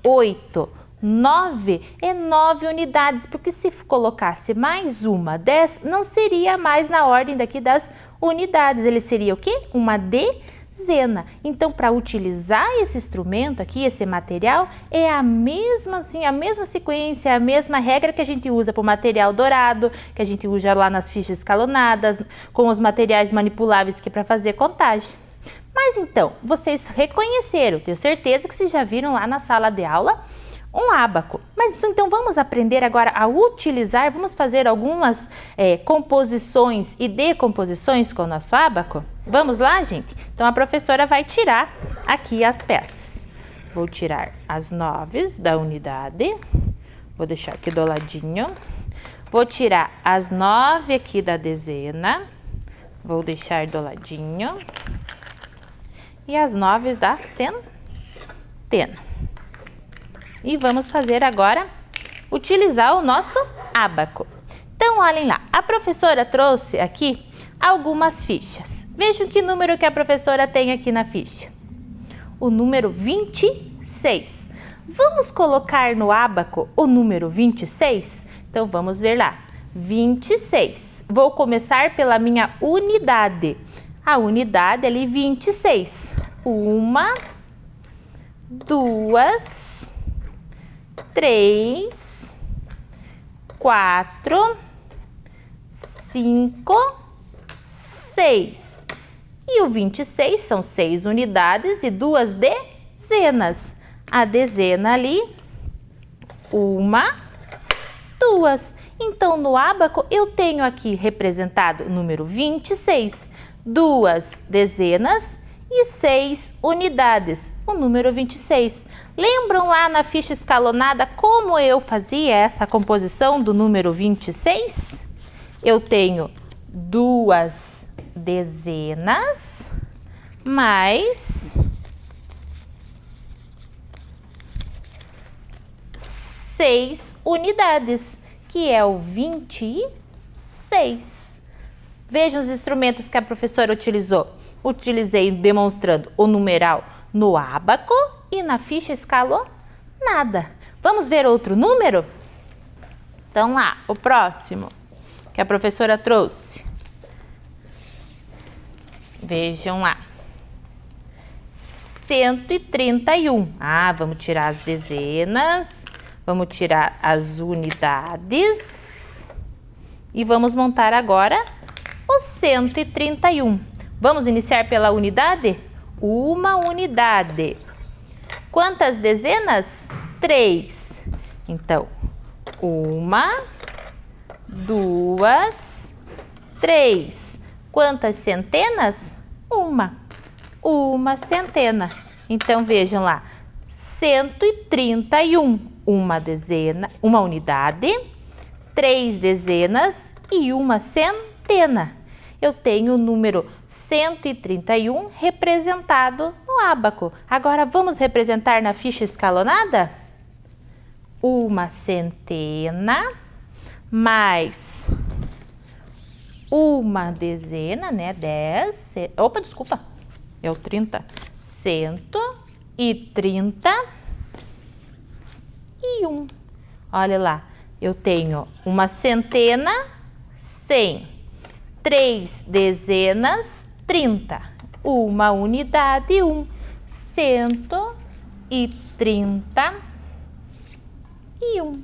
8, 9 é 9 unidades, porque se colocasse mais uma, 10, não seria mais na ordem daqui das unidades, ele seria o quê? Uma dezena. Então, para utilizar esse instrumento aqui, esse material, é a mesma, assim, a mesma sequência, a mesma regra que a gente usa para o material dourado, que a gente usa lá nas fichas escalonadas, com os materiais manipuláveis que é para fazer contagem. Mas então, vocês reconheceram, tenho certeza que vocês já viram lá na sala de aula, um ábaco. Mas então vamos aprender agora a utilizar, vamos fazer algumas composições e decomposições com o nosso ábaco? Vamos lá, gente? Então a professora vai tirar aqui as peças. Vou tirar as 9 da unidade, vou deixar aqui do ladinho. Vou tirar as 9 aqui da dezena, vou deixar do ladinho. E as 9 da centena. E vamos fazer agora, utilizar o nosso ábaco. Então, olhem lá, a professora trouxe aqui algumas fichas. Vejam que número que a professora tem aqui na ficha. O número 26. Vamos colocar no ábaco o número 26? Então, vamos ver lá. 26. Vou começar pela minha unidade. A unidade ali, 26. 1, 2, 3, 4, 5, 6. E o 26 são 6 unidades e 2 dezenas. A dezena ali, 1, 2. Então, no ábaco, eu tenho aqui representado o número 26, 2 dezenas e 6 unidades, o número 26. Lembram lá na ficha escalonada como eu fazia essa composição do número 26? Eu tenho 2 dezenas mais 6 unidades, que é o 26. Vejam os instrumentos que a professora utilizou. Utilizei demonstrando o numeral no ábaco e na ficha escalonada. Vamos ver outro número? Então lá, o próximo que a professora trouxe. Vejam lá. 131. Vamos tirar as dezenas, vamos tirar as unidades e vamos montar agora o 131. Vamos iniciar pela unidade? Uma unidade. Quantas dezenas? 3. Então, 1, 2, 3. Quantas centenas? Uma centena. Então, vejam lá. 131. Uma dezena, uma unidade, 3 dezenas e uma centena. Eu tenho o número 131 representado no ábaco. Agora, vamos representar na ficha escalonada? Uma centena mais uma dezena, né? 10. Opa, desculpa. É o 30. 131. Olha lá. Eu tenho uma centena, 100. 3 dezenas, 30. Uma unidade, 1. 131.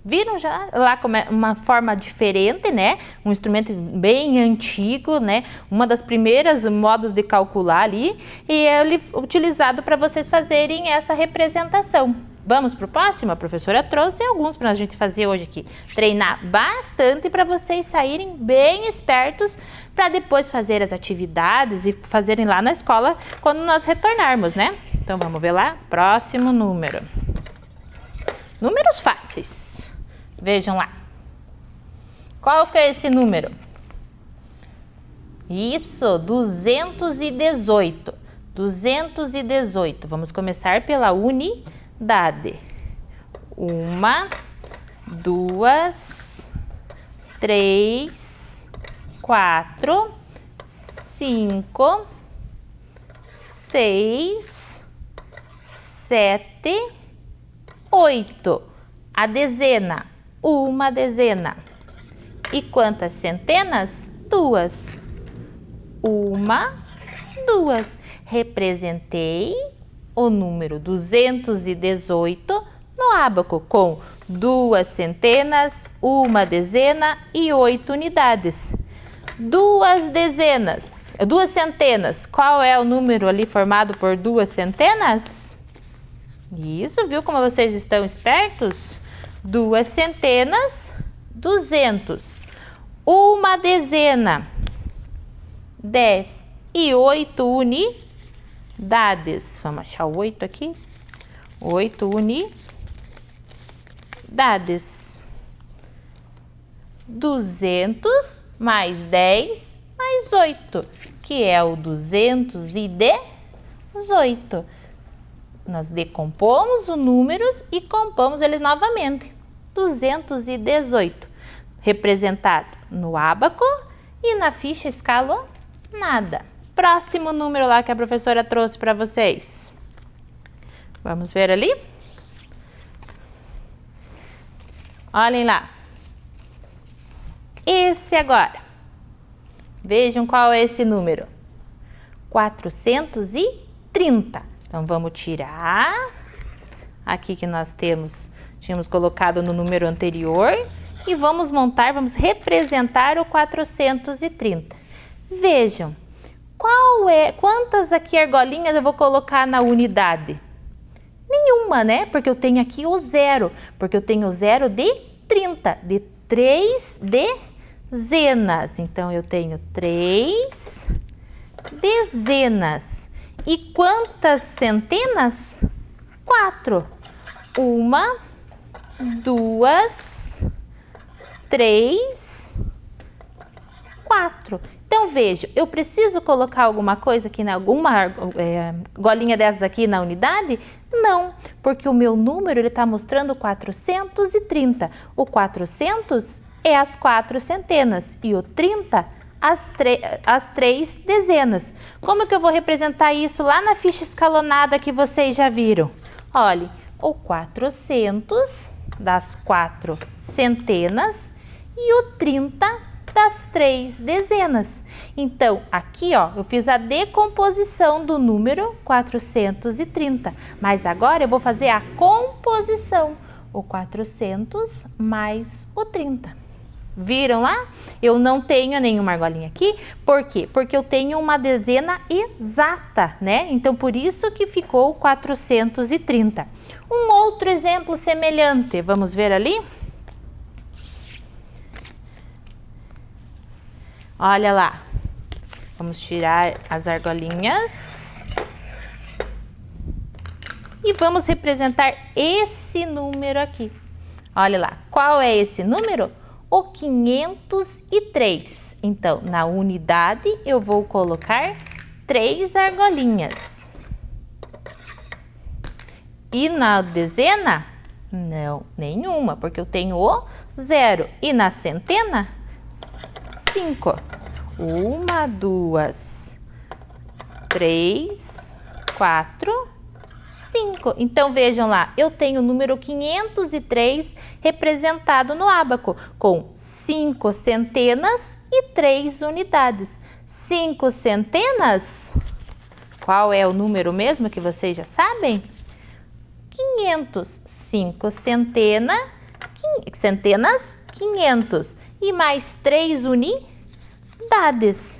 Viram já lá como é uma forma diferente, né? Um instrumento bem antigo, né? Uma das primeiras modos de calcular ali. E ele utilizado para vocês fazerem essa representação. Vamos para o próximo? A professora trouxe alguns para a gente fazer hoje aqui. Treinar bastante para vocês saírem bem espertos para depois fazer as atividades e fazerem lá na escola quando nós retornarmos, né? Então vamos ver lá. Próximo número. Números fáceis. Vejam lá. Qual que é esse número? Isso, 218. 218. Vamos começar pela unidade. 1, 2, 3, 4, 5, 6, 7, 8. A dezena, uma dezena. E quantas centenas? 2. 1, 2. Representei o número 218 no ábaco com 2 centenas, uma dezena e 8 unidades. 2 dezenas, 2 centenas. Qual é o número ali formado por 2 centenas? Isso, viu como vocês estão espertos? 2 centenas, 200. Uma dezena, 10 e 8 unidades. Vamos achar o 8 aqui. 8 unidades. 200 mais 10 mais 8, que é o 218. Nós decompomos os números e compomos eles novamente. 218, representado no ábaco e na ficha escalonada. Próximo número lá que a professora trouxe para vocês. Vamos ver ali? Olhem lá. Esse agora. Vejam qual é esse número. 430. Então, vamos tirar. Aqui que nós tínhamos colocado no número anterior. E vamos montar, vamos representar o 430. Vejam, quantas aqui argolinhas eu vou colocar na unidade? Nenhuma, né? Porque eu tenho aqui o 0. Porque eu tenho o 0 de 30, de 3 dezenas. Então, eu tenho 3 dezenas. E quantas centenas? 4. 1, 2, 3, 4. Então, veja, eu preciso colocar alguma coisa aqui, alguma golinha dessas aqui na unidade? Não, porque o meu número está mostrando 430. O 400 é as 4 centenas e o 30 as 3 dezenas. Como que eu vou representar isso lá na ficha escalonada que vocês já viram? Olhe, o 400 das 4 centenas e o 30 das 3 dezenas. Então, aqui, ó, eu fiz a decomposição do número 430, mas agora eu vou fazer a composição, o 400 mais o 30. Viram lá? Eu não tenho nenhuma argolinha aqui. Por quê? Porque eu tenho uma dezena exata, né? Então, por isso que ficou 430. Um outro exemplo semelhante. Vamos ver ali? Olha lá. Vamos tirar as argolinhas. E vamos representar esse número aqui. Olha lá. Qual é esse número? O 503. Então, na unidade, eu vou colocar 3 argolinhas. E na dezena? Não, nenhuma, porque eu tenho o 0. E na centena? 5. 1, 2, 3, 4, 5. Então, vejam lá, eu tenho o número 503 representado no ábaco, com 5 centenas e 3 unidades. 5 centenas, qual é o número mesmo que vocês já sabem? 500. 5 centenas, 500. E mais 3 unidades,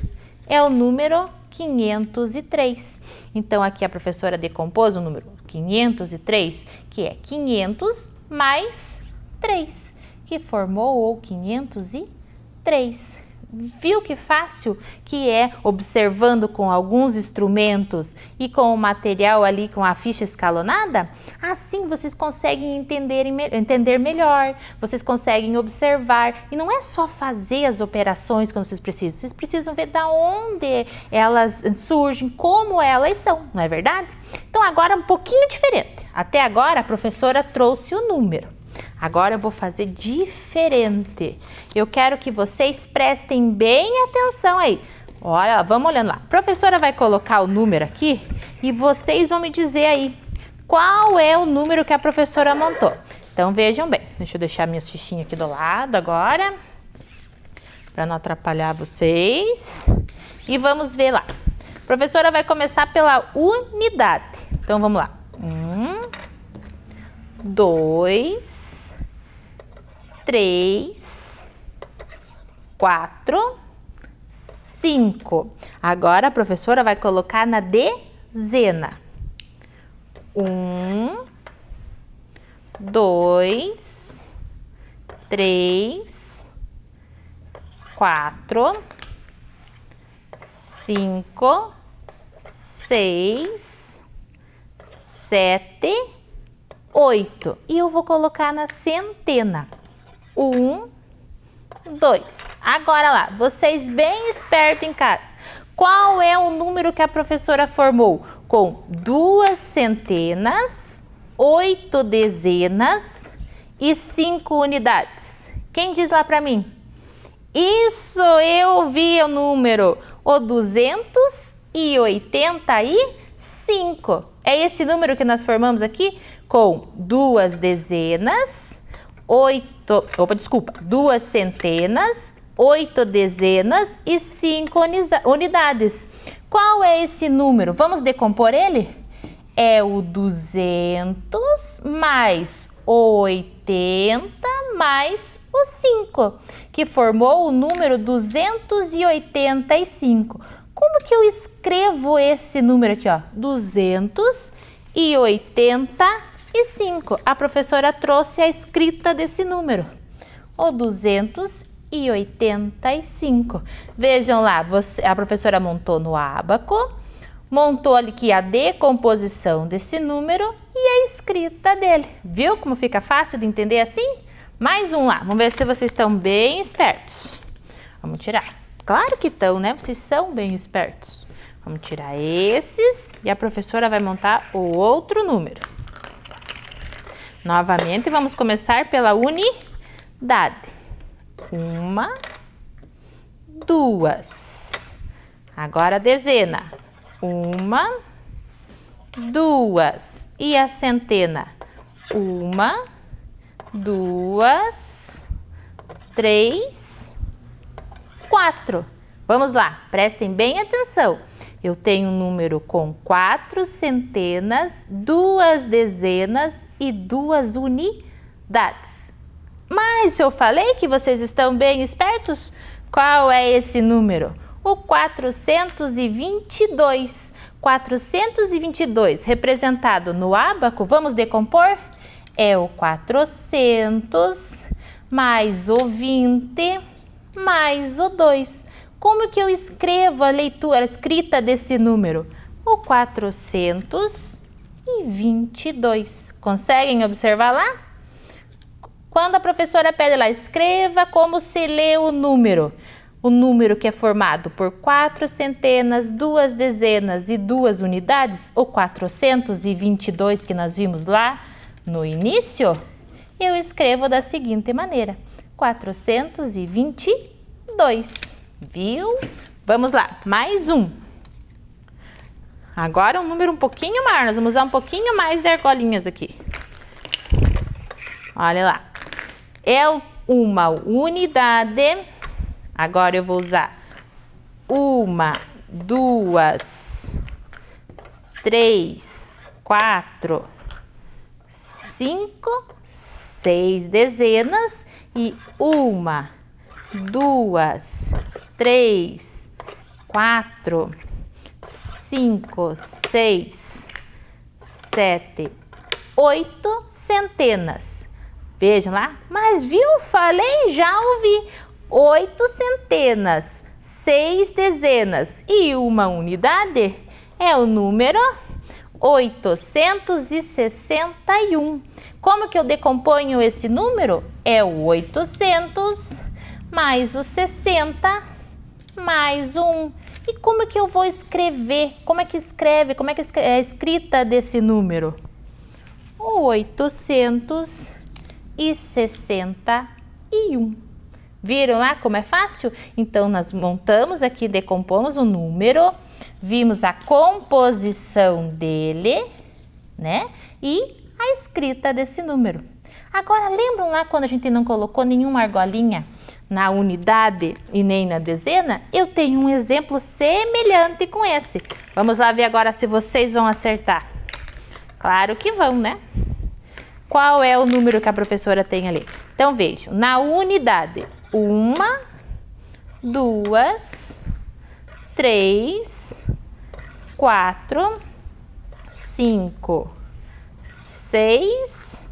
é o número 503. Então, aqui a professora decompôs o número 503, que é 500 mais 3, que formou o 503. Viu que fácil que é observando com alguns instrumentos e com o material ali, com a ficha escalonada? Assim vocês conseguem entender melhor, vocês conseguem observar. E não é só fazer as operações quando vocês precisam ver da onde elas surgem, como elas são, não é verdade? Então agora um pouquinho diferente. Até agora a professora trouxe o número. Agora eu vou fazer diferente. Eu quero que vocês prestem bem atenção aí. Olha, vamos olhando lá. A professora vai colocar o número aqui e vocês vão me dizer aí qual é o número que a professora montou. Então vejam bem. Deixa eu deixar minhas fichinhas aqui do lado agora, para não atrapalhar vocês. E vamos ver lá. A professora vai começar pela unidade. Então vamos lá. 1, 2, 3, 4, 5. Agora a professora vai colocar na dezena. 1, 2, 3, 4, 5, 6, 7, 8. E eu vou colocar na centena. 1, 2. Agora lá, vocês bem espertos em casa. Qual é o número que a professora formou? Com 2 centenas, 8 dezenas e 5 unidades. Quem diz lá para mim? Isso, eu vi o número, o 285. É esse número que nós formamos aqui com 2 dezenas, 2 centenas, 8 dezenas e 5 unidades. Qual é esse número? Vamos decompor ele? É o 200 mais 80 mais o 5, que formou o número 285. Como que eu escrevo esse número aqui, ó? 285. A professora trouxe a escrita desse número. O 285. Vejam lá, a professora montou no ábaco, montou aqui a decomposição desse número e a escrita dele. Viu como fica fácil de entender assim? Mais um lá, vamos ver se vocês estão bem espertos. Vamos tirar. Claro que estão, né? Vocês são bem espertos. Vamos tirar esses e a professora vai montar o outro número. Novamente, vamos começar pela unidade. 1, 2. Agora a dezena. 1, 2. E a centena. 1, 2, 3, 4. Vamos lá, prestem bem atenção. Eu tenho um número com 4 centenas, 2 dezenas e 2 unidades. Mas eu falei que vocês estão bem espertos? Qual é esse número? O 422. 422 representado no ábaco, vamos decompor? É o 400 mais o 20 mais o 2. Como que eu escrevo a escrita desse número? O 422. Conseguem observar lá? Quando a professora pede lá, escreva como se lê o número. O número que é formado por 4 centenas, 2 dezenas e 2 unidades, o 422 que nós vimos lá no início, eu escrevo da seguinte maneira: 422. Viu? Vamos lá, mais um. Agora um número um pouquinho maior, nós vamos usar um pouquinho mais de argolinhas aqui. Olha lá. É uma unidade. Agora eu vou usar 1, 2, 3, 4, 5, 6 dezenas e 1, 2, 3, 4, 5, 6, 7, 8 centenas. Vejam lá. Mas viu? Falei, já ouvi. 8 centenas, 6 dezenas e 1 unidade é o número 861. Como que eu decomponho esse número? É o 800 mais o 60 mais o 1. E como que eu vou escrever? Como é que escreve? Como é que é a escrita desse número? O 861. Viram lá como é fácil? Então, nós montamos aqui, decompomos o número, vimos a composição dele, né? E a escrita desse número. Agora, lembram lá quando a gente não colocou nenhuma argolinha na unidade e nem na dezena? Eu tenho um exemplo semelhante com esse. Vamos lá ver agora se vocês vão acertar. Claro que vão, né? Qual é o número que a professora tem ali? Então, vejam, na unidade, 1, 2, 3, 4, 5, 6,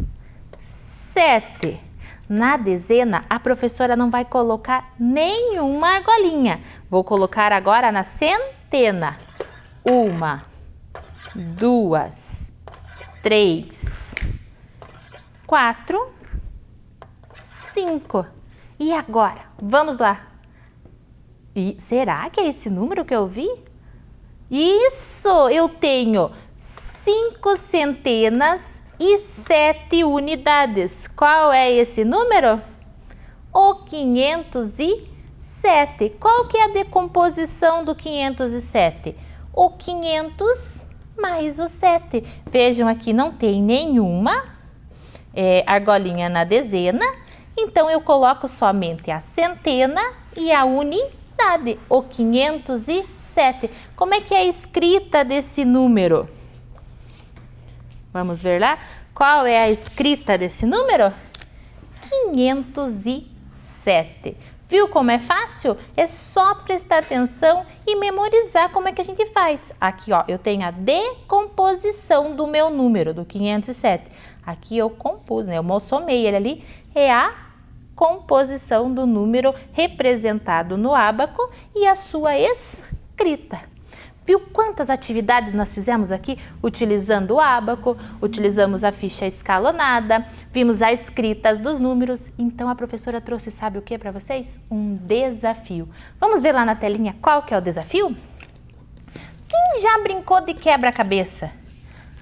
7. Na dezena, a professora não vai colocar nenhuma argolinha. Vou colocar agora na centena. 1, 2, 3, 4, 5. E agora? Vamos lá. E será que é esse número que eu vi? Isso! Eu tenho 5 centenas e 7 unidades. Qual é esse número? O 507. Qual que é a decomposição do 507? O 500 mais o 7. Vejam aqui, não tem nenhuma argolinha na dezena, então eu coloco somente a centena e a unidade, o 507. Como é que é a escrita desse número? Vamos ver lá? Qual é a escrita desse número? 507. Viu como é fácil? É só prestar atenção e memorizar como é que a gente faz. Aqui, ó, eu tenho a decomposição do meu número, do 507. Aqui eu compus, né? Eu somei ele ali. É a composição do número representado no ábaco e a sua escrita. Viu quantas atividades nós fizemos aqui utilizando o ábaco, utilizamos a ficha escalonada, vimos as escritas dos números. Então a professora trouxe, sabe o que para vocês? Um desafio. Vamos ver lá na telinha qual que é o desafio? Quem já brincou de quebra-cabeça?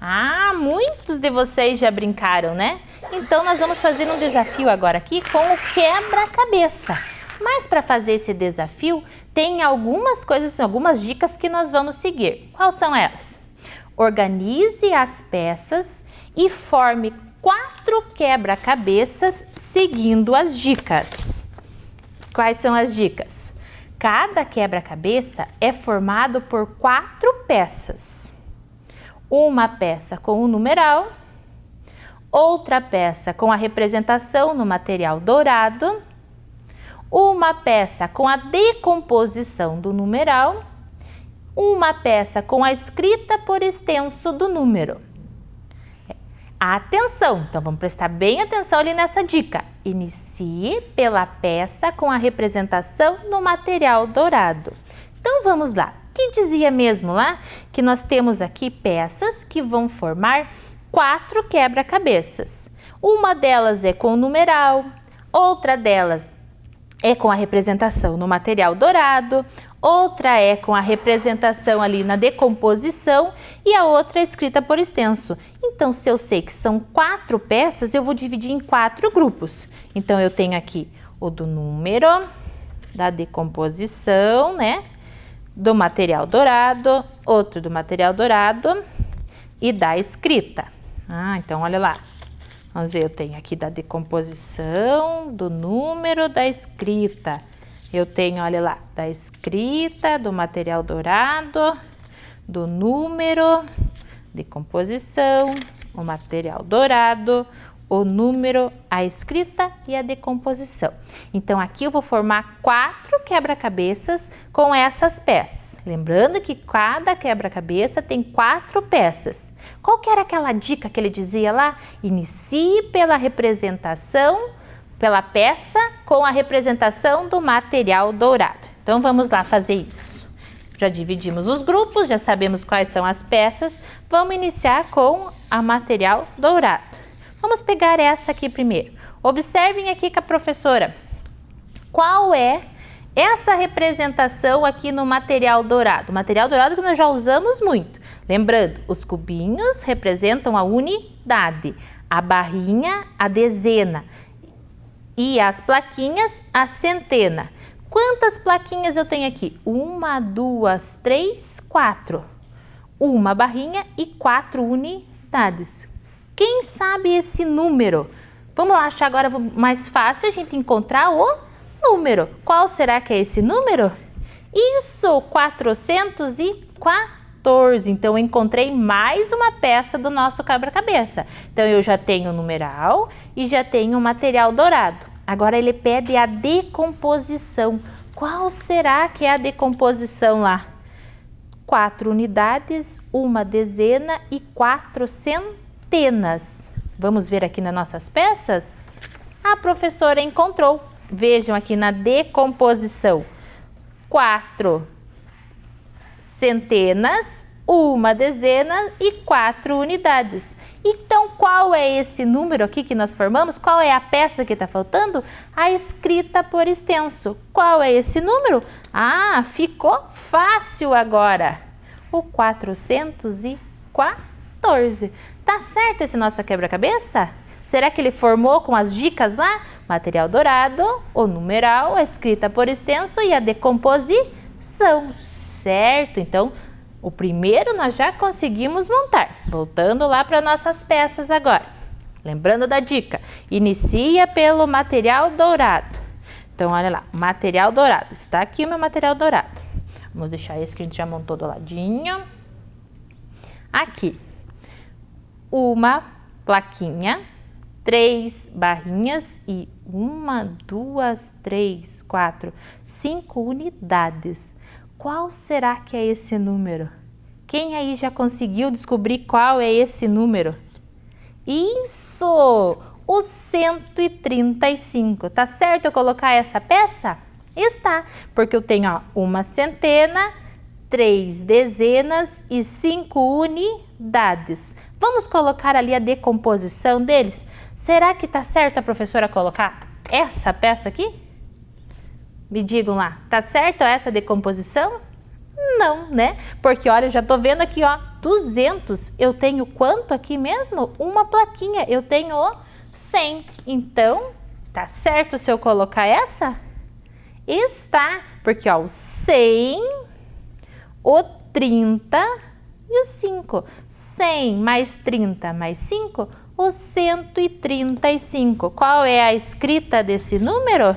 Ah, muitos de vocês já brincaram, né? Então nós vamos fazer um desafio agora aqui com o quebra-cabeça. Mas para fazer esse desafio, tem algumas coisas, algumas dicas que nós vamos seguir. Quais são elas? Organize as peças e forme 4 quebra-cabeças seguindo as dicas. Quais são as dicas? Cada quebra-cabeça é formado por 4 peças. Uma peça com o numeral, outra peça com a representação no material dourado, uma peça com a decomposição do numeral, uma peça com a escrita por extenso do número. Atenção! Então vamos prestar bem atenção ali nessa dica. Inicie pela peça com a representação no material dourado. Então vamos lá. O que dizia mesmo lá? Que nós temos aqui peças que vão formar 4 quebra-cabeças. Uma delas é com o numeral, outra delas é com a representação no material dourado, outra é com a representação ali na decomposição e a outra é escrita por extenso. Então, se eu sei que são 4 peças, eu vou dividir em 4 grupos. Então, eu tenho aqui o do número, da decomposição, né? Do material dourado, outro do material dourado e da escrita. Então, olha lá. Vamos ver, eu tenho aqui da decomposição, do número, da escrita. Eu tenho, olha lá, da escrita, do material dourado, do número, decomposição, o material dourado, o número, a escrita e a decomposição. Então, aqui eu vou formar 4 quebra-cabeças com essas peças. Lembrando que cada quebra-cabeça tem 4 peças. Qual que era aquela dica que ele dizia lá? Inicie pela representação, pela peça com a representação do material dourado. Então, vamos lá fazer isso. Já dividimos os grupos, já sabemos quais são as peças. Vamos iniciar com a material dourado. Vamos pegar essa aqui primeiro. Observem aqui com a professora. Qual é essa representação aqui no material dourado? O material dourado que nós já usamos muito. Lembrando, os cubinhos representam a unidade, a barrinha, a dezena e as plaquinhas, a centena. Quantas plaquinhas eu tenho aqui? 1, 2, 3, 4. Uma barrinha e 4 unidades. Quem sabe esse número? Vamos lá, achar agora mais fácil a gente encontrar o número. Qual será que é esse número? Isso, 414. Então, eu encontrei mais uma peça do nosso quebra-cabeça. Então, eu já tenho o numeral e já tenho o material dourado. Agora, ele pede a decomposição. Qual será que é a decomposição lá? 4 unidades, uma dezena e 4 centenas. Vamos ver aqui nas nossas peças? a professora encontrou. Vejam aqui na decomposição. 4 centenas, 1 dezena e 4 unidades. Então, qual é esse número aqui que nós formamos? Qual é a peça que está faltando? A escrita por extenso. Qual é esse número? Ah, ficou fácil agora. O 414. Tá certo esse nosso quebra-cabeça? Será que ele formou com as dicas lá? Material dourado, o numeral, a escrita por extenso e a decomposição. Certo? Então, o primeiro nós já conseguimos montar. Voltando lá para nossas peças agora. Lembrando da dica, inicia pelo material dourado. Então, olha lá, material dourado. Está aqui o meu material dourado. Vamos deixar esse que a gente já montou do ladinho. Aqui, uma plaquinha, 3 barrinhas e 1, 2, 3, 4, 5 unidades. Qual será que é esse número? Quem aí já conseguiu descobrir qual é esse número? Isso! O 135. Tá certo eu colocar essa peça? Está, porque eu tenho ó, 1 centena, 3 dezenas e 5 unidades. Vamos colocar ali a decomposição deles? Será que tá certo a professora colocar essa peça aqui? Me digam lá, tá certo essa decomposição? Não, né? Porque olha, eu já tô vendo aqui, ó, 200. Eu tenho quanto aqui mesmo? Uma plaquinha. Eu tenho 100. Então, tá certo se eu colocar essa? Está, porque ó, o 100, o 30 e o 5. 100 mais 30 mais 5, o 135. Qual é a escrita desse número?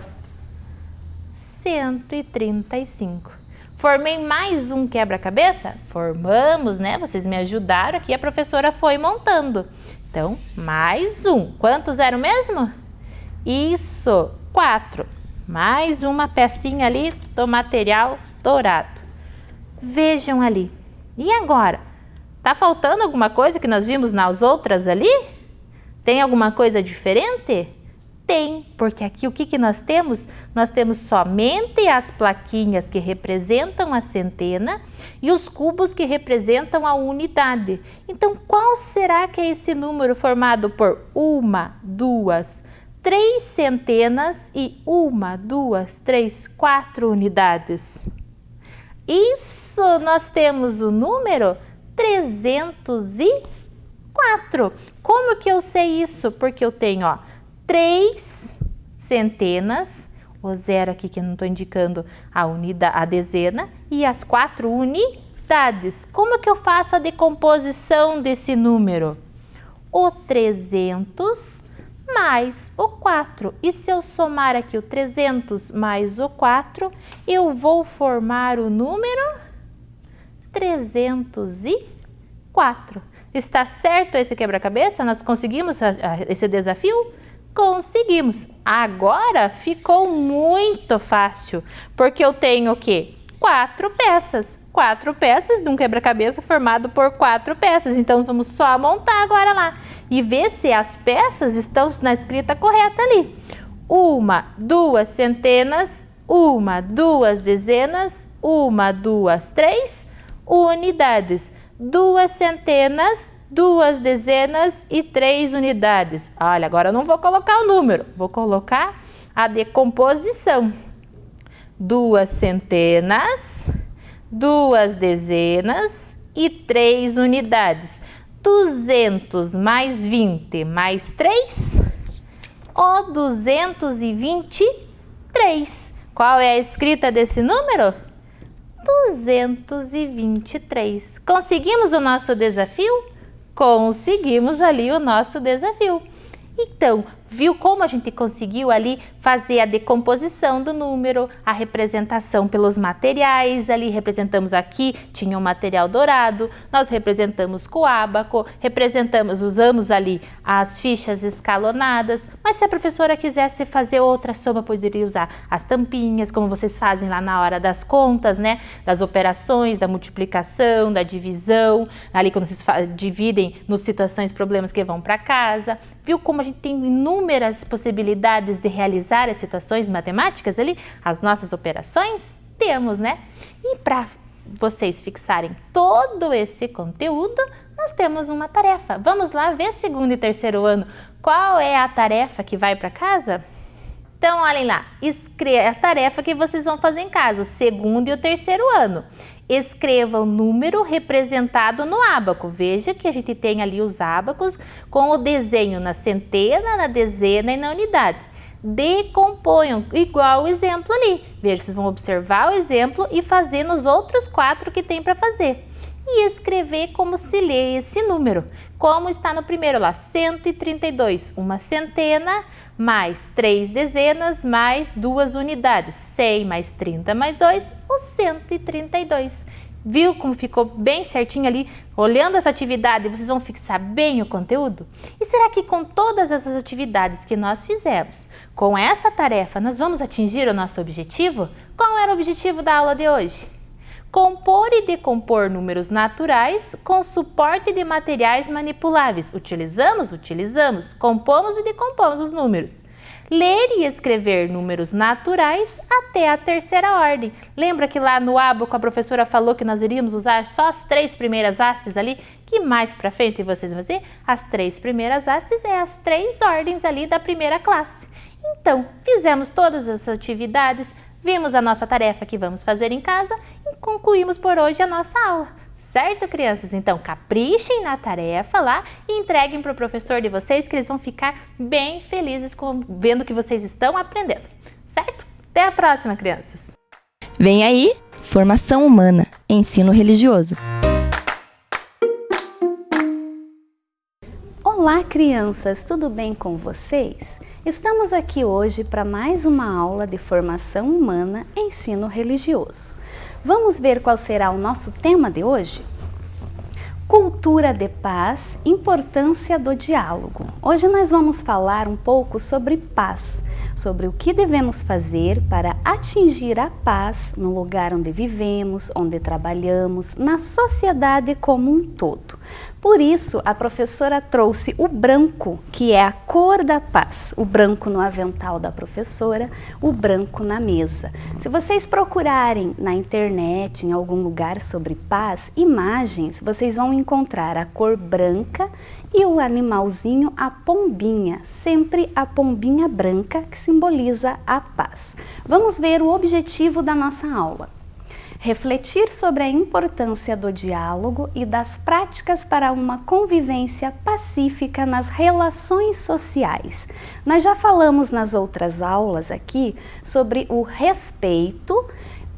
135. Formei mais um quebra-cabeça? Formamos, né? Vocês me ajudaram aqui, a professora foi montando. Então, mais um. Quantos eram mesmo? Isso, 4. Mais uma pecinha ali do material dourado. Vejam ali. E agora? Tá faltando alguma coisa que nós vimos nas outras ali? Tem alguma coisa diferente? Tem, porque aqui o que nós temos? Nós temos somente as plaquinhas que representam a centena e os cubos que representam a unidade. Então, qual será que é esse número formado por 1, 2, 3 centenas e 1, 2, 3, 4 unidades? Isso, nós temos o número 304. Como que eu sei isso? Porque eu tenho, ó, 3 centenas, o zero aqui que eu não estou indicando a unidade, a dezena, e as 4 unidades. Como que eu faço a decomposição desse número? O 300 mais o 4. E se eu somar aqui o 300 mais o 4, eu vou formar o número 304. Está certo esse quebra-cabeça? Nós conseguimos esse desafio? Conseguimos. Agora ficou muito fácil, porque eu tenho o quê? 4 peças. 4 peças de um quebra-cabeça formado por 4 peças. Então, vamos só montar agora lá e ver se as peças estão na escrita correta ali. 1, 2 centenas, 1, 2 dezenas, 1, 2, 3 unidades. 2 centenas, 2 dezenas e 3 unidades. Olha, agora eu não vou colocar o número, vou colocar a decomposição. 2 centenas, 2 dezenas e 3 unidades. 200 mais 20 mais 3, ou 223. Qual é a escrita desse número? 223. Conseguimos o nosso desafio? Conseguimos ali o nosso desafio. Então, viu como a gente conseguiu ali fazer a decomposição do número, a representação pelos materiais, ali representamos aqui, tinha um material dourado, nós representamos com o ábaco, usamos ali as fichas escalonadas, mas se a professora quisesse fazer outra soma, poderia usar as tampinhas, como vocês fazem lá na hora das contas, né? Das operações, da multiplicação, da divisão, ali quando vocês dividem nas situações, problemas que vão para casa. Viu como a gente tem inúmeras possibilidades de realizar as situações matemáticas ali, as nossas operações? Temos, né? E para vocês fixarem todo esse conteúdo, nós temos uma tarefa. Vamos lá ver segundo e terceiro ano qual é a tarefa que vai para casa? Então, olhem lá, a tarefa que vocês vão fazer em casa, o segundo e o terceiro ano. Escreva o número representado no ábaco. Veja que a gente tem ali os ábacos com o desenho na centena, na dezena e na unidade. Decomponham, igual o exemplo ali. Veja, vocês vão observar o exemplo e fazer nos outros 4 que tem para fazer. E escrever como se lê esse número. Como está no primeiro lá, 132, uma centena, mais 3 dezenas, mais 2 unidades. 100 mais 30 mais 2, o 132. Viu como ficou bem certinho ali? Olhando essa atividade, vocês vão fixar bem o conteúdo? E será que com todas essas atividades que nós fizemos, com essa tarefa, nós vamos atingir o nosso objetivo? Qual era o objetivo da aula de hoje? Compor e decompor números naturais com suporte de materiais manipuláveis. Utilizamos, compomos e decompomos os números. Ler e escrever números naturais até a terceira ordem. Lembra que lá no ábaco a professora falou que nós iríamos usar só as 3 primeiras hastes ali? Que mais pra frente vocês vão ver? As 3 primeiras hastes é as 3 ordens ali da primeira classe. Então, fizemos todas as atividades, vimos a nossa tarefa que vamos fazer em casa e concluímos por hoje a nossa aula. Certo, crianças? Então, caprichem na tarefa lá e entreguem para o professor de vocês que eles vão ficar bem felizes vendo que vocês estão aprendendo. Certo? Até a próxima, crianças! Vem aí, formação humana, ensino religioso. Olá, crianças! Tudo bem com vocês? Estamos aqui hoje para mais uma aula de formação humana, ensino religioso. Vamos ver qual será o nosso tema de hoje? Cultura de paz, importância do diálogo. Hoje nós vamos falar um pouco sobre paz, sobre o que devemos fazer para atingir a paz no lugar onde vivemos, onde trabalhamos, na sociedade como um todo. Por isso, a professora trouxe o branco, que é a cor da paz. O branco no avental da professora, o branco na mesa. Se vocês procurarem na internet, em algum lugar sobre paz, imagens, vocês vão encontrar a cor branca e o animalzinho, a pombinha. Sempre a pombinha branca, que simboliza a paz. Vamos ver o objetivo da nossa aula. Refletir sobre a importância do diálogo e das práticas para uma convivência pacífica nas relações sociais. Nós já falamos nas outras aulas aqui sobre o respeito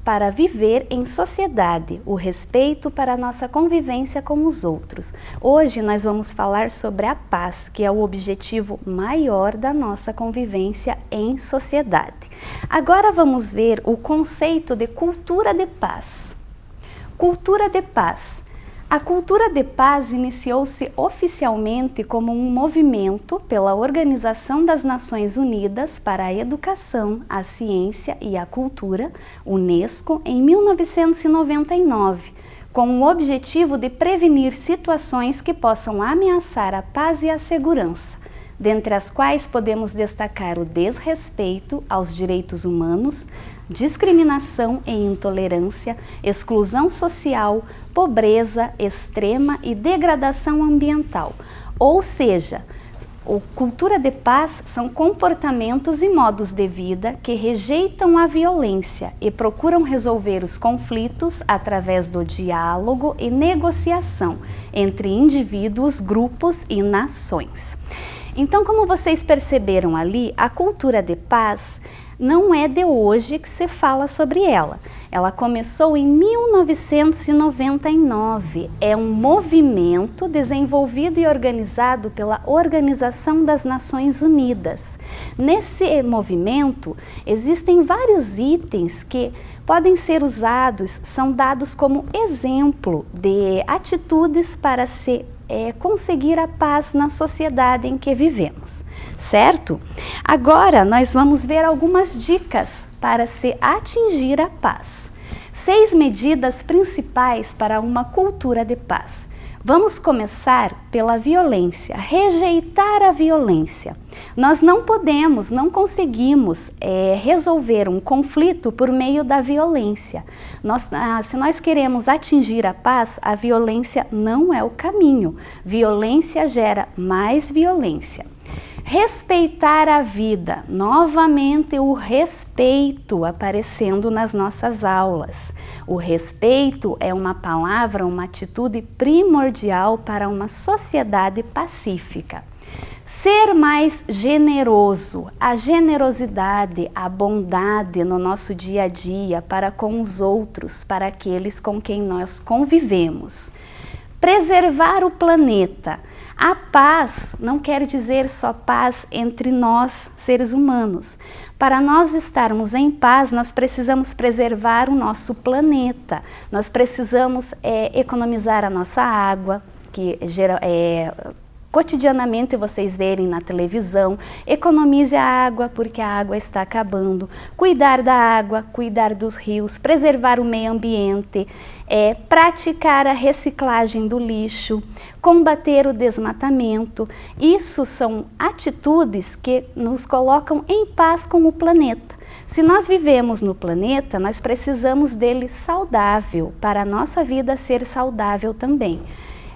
para viver em sociedade, o respeito para a nossa convivência com os outros. Hoje nós vamos falar sobre a paz, que é o objetivo maior da nossa convivência em sociedade. Agora vamos ver o conceito de cultura de paz. Cultura de paz. A cultura de paz iniciou-se oficialmente como um movimento pela Organização das Nações Unidas para a Educação, a Ciência e a Cultura, UNESCO, em 1999, com o objetivo de prevenir situações que possam ameaçar a paz e a segurança, dentre as quais podemos destacar o desrespeito aos direitos humanos, discriminação e intolerância, exclusão social, pobreza extrema e degradação ambiental. Ou seja, cultura de paz são comportamentos e modos de vida que rejeitam a violência e procuram resolver os conflitos através do diálogo e negociação entre indivíduos, grupos e nações. Então, como vocês perceberam ali, a cultura de paz não é de hoje que se fala sobre ela. Ela começou em 1999. É um movimento desenvolvido e organizado pela Organização das Nações Unidas. Nesse movimento, existem vários itens que podem ser usados, são dados como exemplo de atitudes para se conseguir a paz na sociedade em que vivemos, certo? Agora nós vamos ver algumas dicas para se atingir a paz. 6 medidas principais para uma cultura de paz. Vamos começar pela violência, rejeitar a violência. Nós não podemos, não conseguimos resolver um conflito por meio da violência. Se nós queremos atingir a paz, a violência não é o caminho. Violência gera mais violência. Respeitar a vida, novamente o respeito aparecendo nas nossas aulas. O respeito é uma palavra, uma atitude primordial para uma sociedade pacífica. Ser mais generoso, a generosidade, a bondade no nosso dia a dia para com os outros, para aqueles com quem nós convivemos. Preservar o planeta. A paz não quer dizer só paz entre nós, seres humanos. Para nós estarmos em paz, nós precisamos preservar o nosso planeta. Nós precisamos economizar a nossa água, que cotidianamente vocês verem na televisão. Economize a água, porque a água está acabando. Cuidar da água, cuidar dos rios, preservar o meio ambiente, praticar a reciclagem do lixo, combater o desmatamento. Isso são atitudes que nos colocam em paz com o planeta. Se nós vivemos no planeta, nós precisamos dele saudável, para a nossa vida ser saudável também.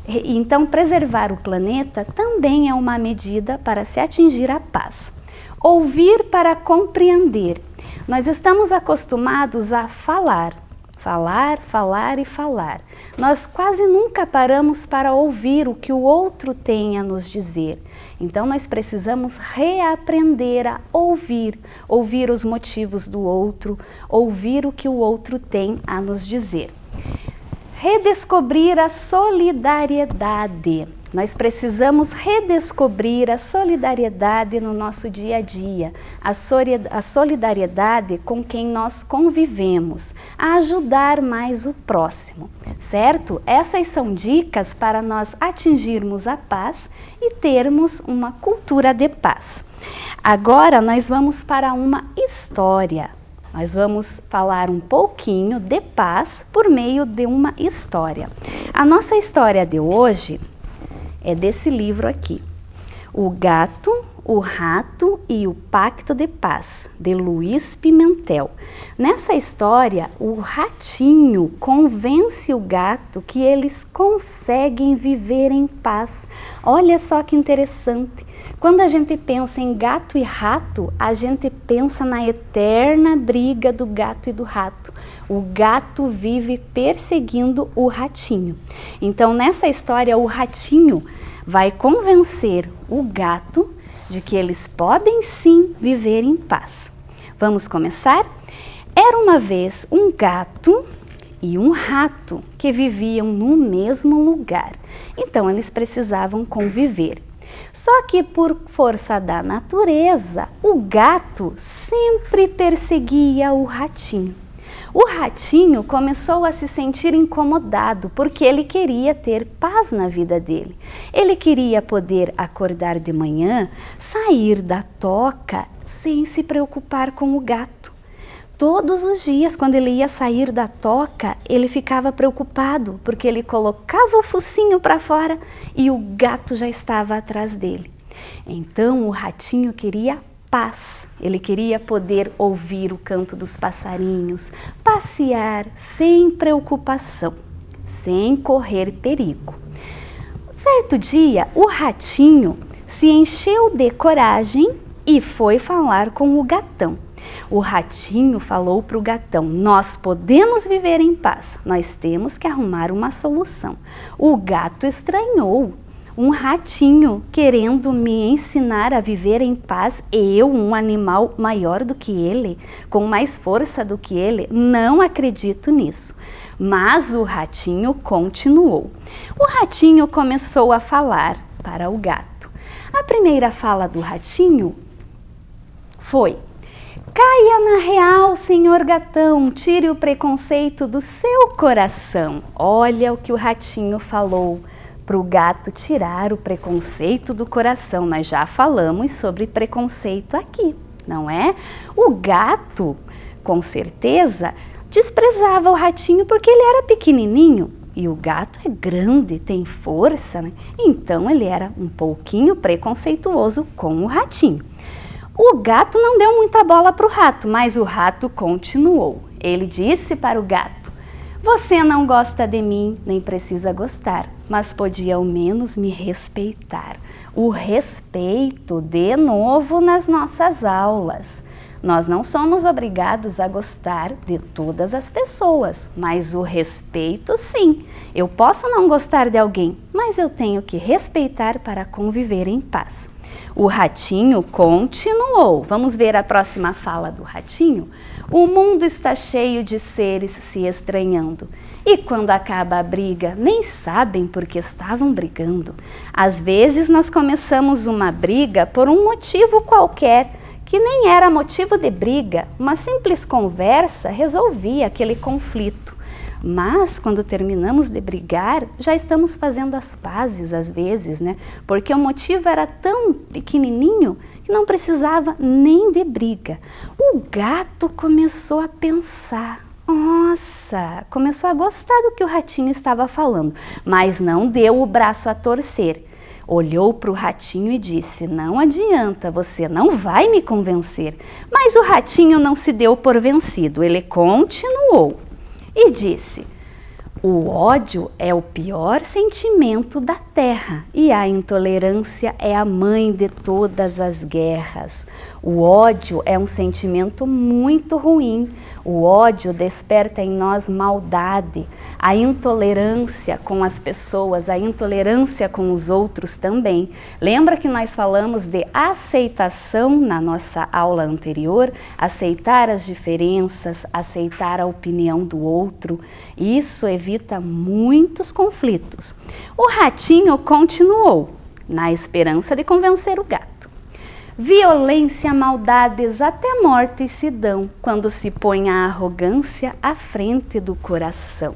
Então, preservar o planeta também é uma medida para se atingir a paz. Ouvir para compreender. Nós estamos acostumados a falar, falar, falar e falar. Nós quase nunca paramos para ouvir o que o outro tem a nos dizer. Então, nós precisamos reaprender a ouvir, ouvir os motivos do outro, ouvir o que o outro tem a nos dizer. Redescobrir a solidariedade. Nós precisamos redescobrir a solidariedade no nosso dia a dia, a solidariedade com quem nós convivemos, a ajudar mais o próximo, certo? Essas são dicas para nós atingirmos a paz e termos uma cultura de paz. Agora nós vamos para uma história. Nós vamos falar um pouquinho de paz por meio de uma história. A nossa história de hoje é desse livro aqui, O Gato, o Rato e o Pacto de Paz, de Luiz Pimentel. Nessa história, o ratinho convence o gato que eles conseguem viver em paz. Olha só que interessante. Quando a gente pensa em gato e rato, a gente pensa na eterna briga do gato e do rato. O gato vive perseguindo o ratinho. Então, nessa história, o ratinho vai convencer o gato de que eles podem sim viver em paz. Vamos começar? Era uma vez um gato e um rato que viviam no mesmo lugar. Então, eles precisavam conviver. Só que por força da natureza, o gato sempre perseguia o ratinho. O ratinho começou a se sentir incomodado porque ele queria ter paz na vida dele. Ele queria poder acordar de manhã, sair da toca sem se preocupar com o gato. Todos os dias, quando ele ia sair da toca, ele ficava preocupado, porque ele colocava o focinho para fora e o gato já estava atrás dele. Então, o ratinho queria paz. Ele queria poder ouvir o canto dos passarinhos, passear sem preocupação, sem correr perigo. Certo dia, o ratinho se encheu de coragem e foi falar com o gatão. O ratinho falou para o gatão: nós podemos viver em paz, nós temos que arrumar uma solução. O gato estranhou. Um ratinho querendo me ensinar a viver em paz, eu, um animal maior do que ele, com mais força do que ele, não acredito nisso. Mas o ratinho continuou. O ratinho começou a falar para o gato. A primeira fala do ratinho foi: caia na real, senhor gatão, tire o preconceito do seu coração. Olha o que o ratinho falou para o gato tirar o preconceito do coração. Nós já falamos sobre preconceito aqui, não é? O gato, com certeza, desprezava o ratinho porque ele era pequenininho. e o gato é grande, tem força, né? Então ele era um pouquinho preconceituoso com o ratinho. O gato não deu muita bola para o rato, mas o rato continuou. Ele disse para o gato: você não gosta de mim, nem precisa gostar, mas podia ao menos me respeitar. O respeito, de novo, nas nossas aulas. Nós não somos obrigados a gostar de todas as pessoas, mas o respeito sim. Eu posso não gostar de alguém, mas eu tenho que respeitar para conviver em paz. O ratinho continuou. Vamos ver a próxima fala do ratinho? O mundo está cheio de seres se estranhando. E quando acaba a briga, nem sabem por que estavam brigando. Às vezes nós começamos uma briga por um motivo qualquer, que nem era motivo de briga. Uma simples conversa resolvia aquele conflito. Mas quando terminamos de brigar, já estamos fazendo as pazes às vezes, né? Porque o motivo era tão pequenininho que não precisava nem de briga. O gato começou a pensar. Nossa, começou a gostar do que o ratinho estava falando, mas não deu o braço a torcer. Olhou para o ratinho e disse: não adianta, você não vai me convencer. Mas o ratinho não se deu por vencido, ele continuou e disse: o ódio é o pior sentimento da terra e a intolerância é a mãe de todas as guerras. O ódio é um sentimento muito ruim. O ódio desperta em nós maldade. A intolerância com as pessoas, a intolerância com os outros também. Lembra que nós falamos de aceitação na nossa aula anterior? Aceitar as diferenças, aceitar a opinião do outro. Isso evita muitos conflitos. O ratinho continuou, na esperança de convencer o gato. Violência, maldades, até morte se dão quando se põe a arrogância à frente do coração.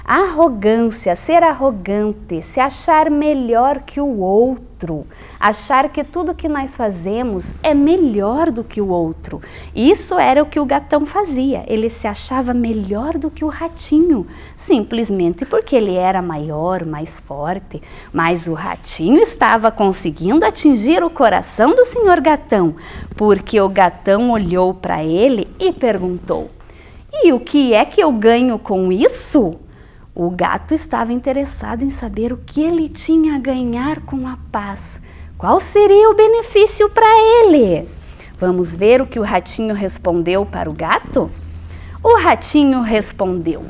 Arrogância, ser arrogante, se achar melhor que o outro, achar que tudo que nós fazemos é melhor do que o outro. Isso era o que o gatão fazia, ele se achava melhor do que o ratinho, simplesmente porque ele era maior, mais forte. Mas o ratinho estava conseguindo atingir o coração do senhor gatão, porque o gatão olhou para ele e perguntou: e o que é que eu ganho com isso? O gato estava interessado em saber o que ele tinha a ganhar com a paz. Qual seria o benefício para ele? Vamos ver o que o ratinho respondeu para o gato? O ratinho respondeu: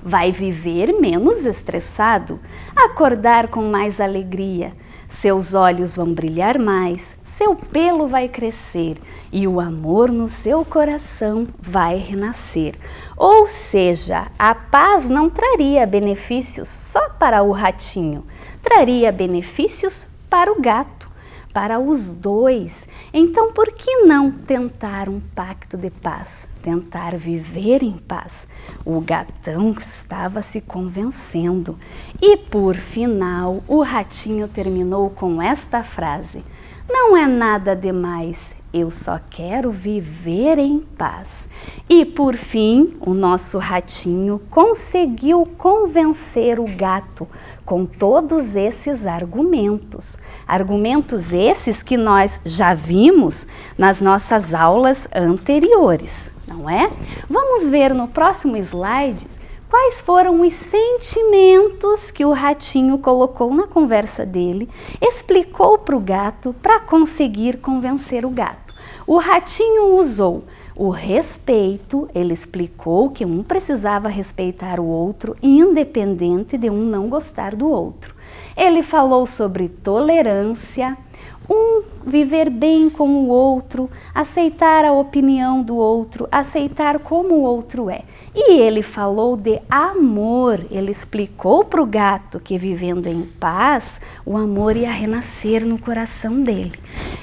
vai viver menos estressado, acordar com mais alegria, seus olhos vão brilhar mais, seu pelo vai crescer e o amor no seu coração vai renascer. Ou seja, a paz não traria benefícios só para o ratinho, traria benefícios para o gato, para os dois. Então, por que não tentar um pacto de paz? Tentar viver em paz. O gatão estava se convencendo. E por final, o ratinho terminou com esta frase: não é nada demais, eu só quero viver em paz. E por fim, o nosso ratinho conseguiu convencer o gato com todos esses argumentos. Argumentos esses que nós já vimos nas nossas aulas anteriores, não é? Vamos ver no próximo slide quais foram os sentimentos que o ratinho colocou na conversa dele, explicou para o gato para conseguir convencer o gato. O ratinho usou o respeito, ele explicou que um precisava respeitar o outro, independente de um não gostar do outro. Ele falou sobre tolerância, viver bem com o outro, aceitar a opinião do outro, aceitar como o outro é. E ele falou de amor, ele explicou para o gato que vivendo em paz, o amor ia renascer no coração dele.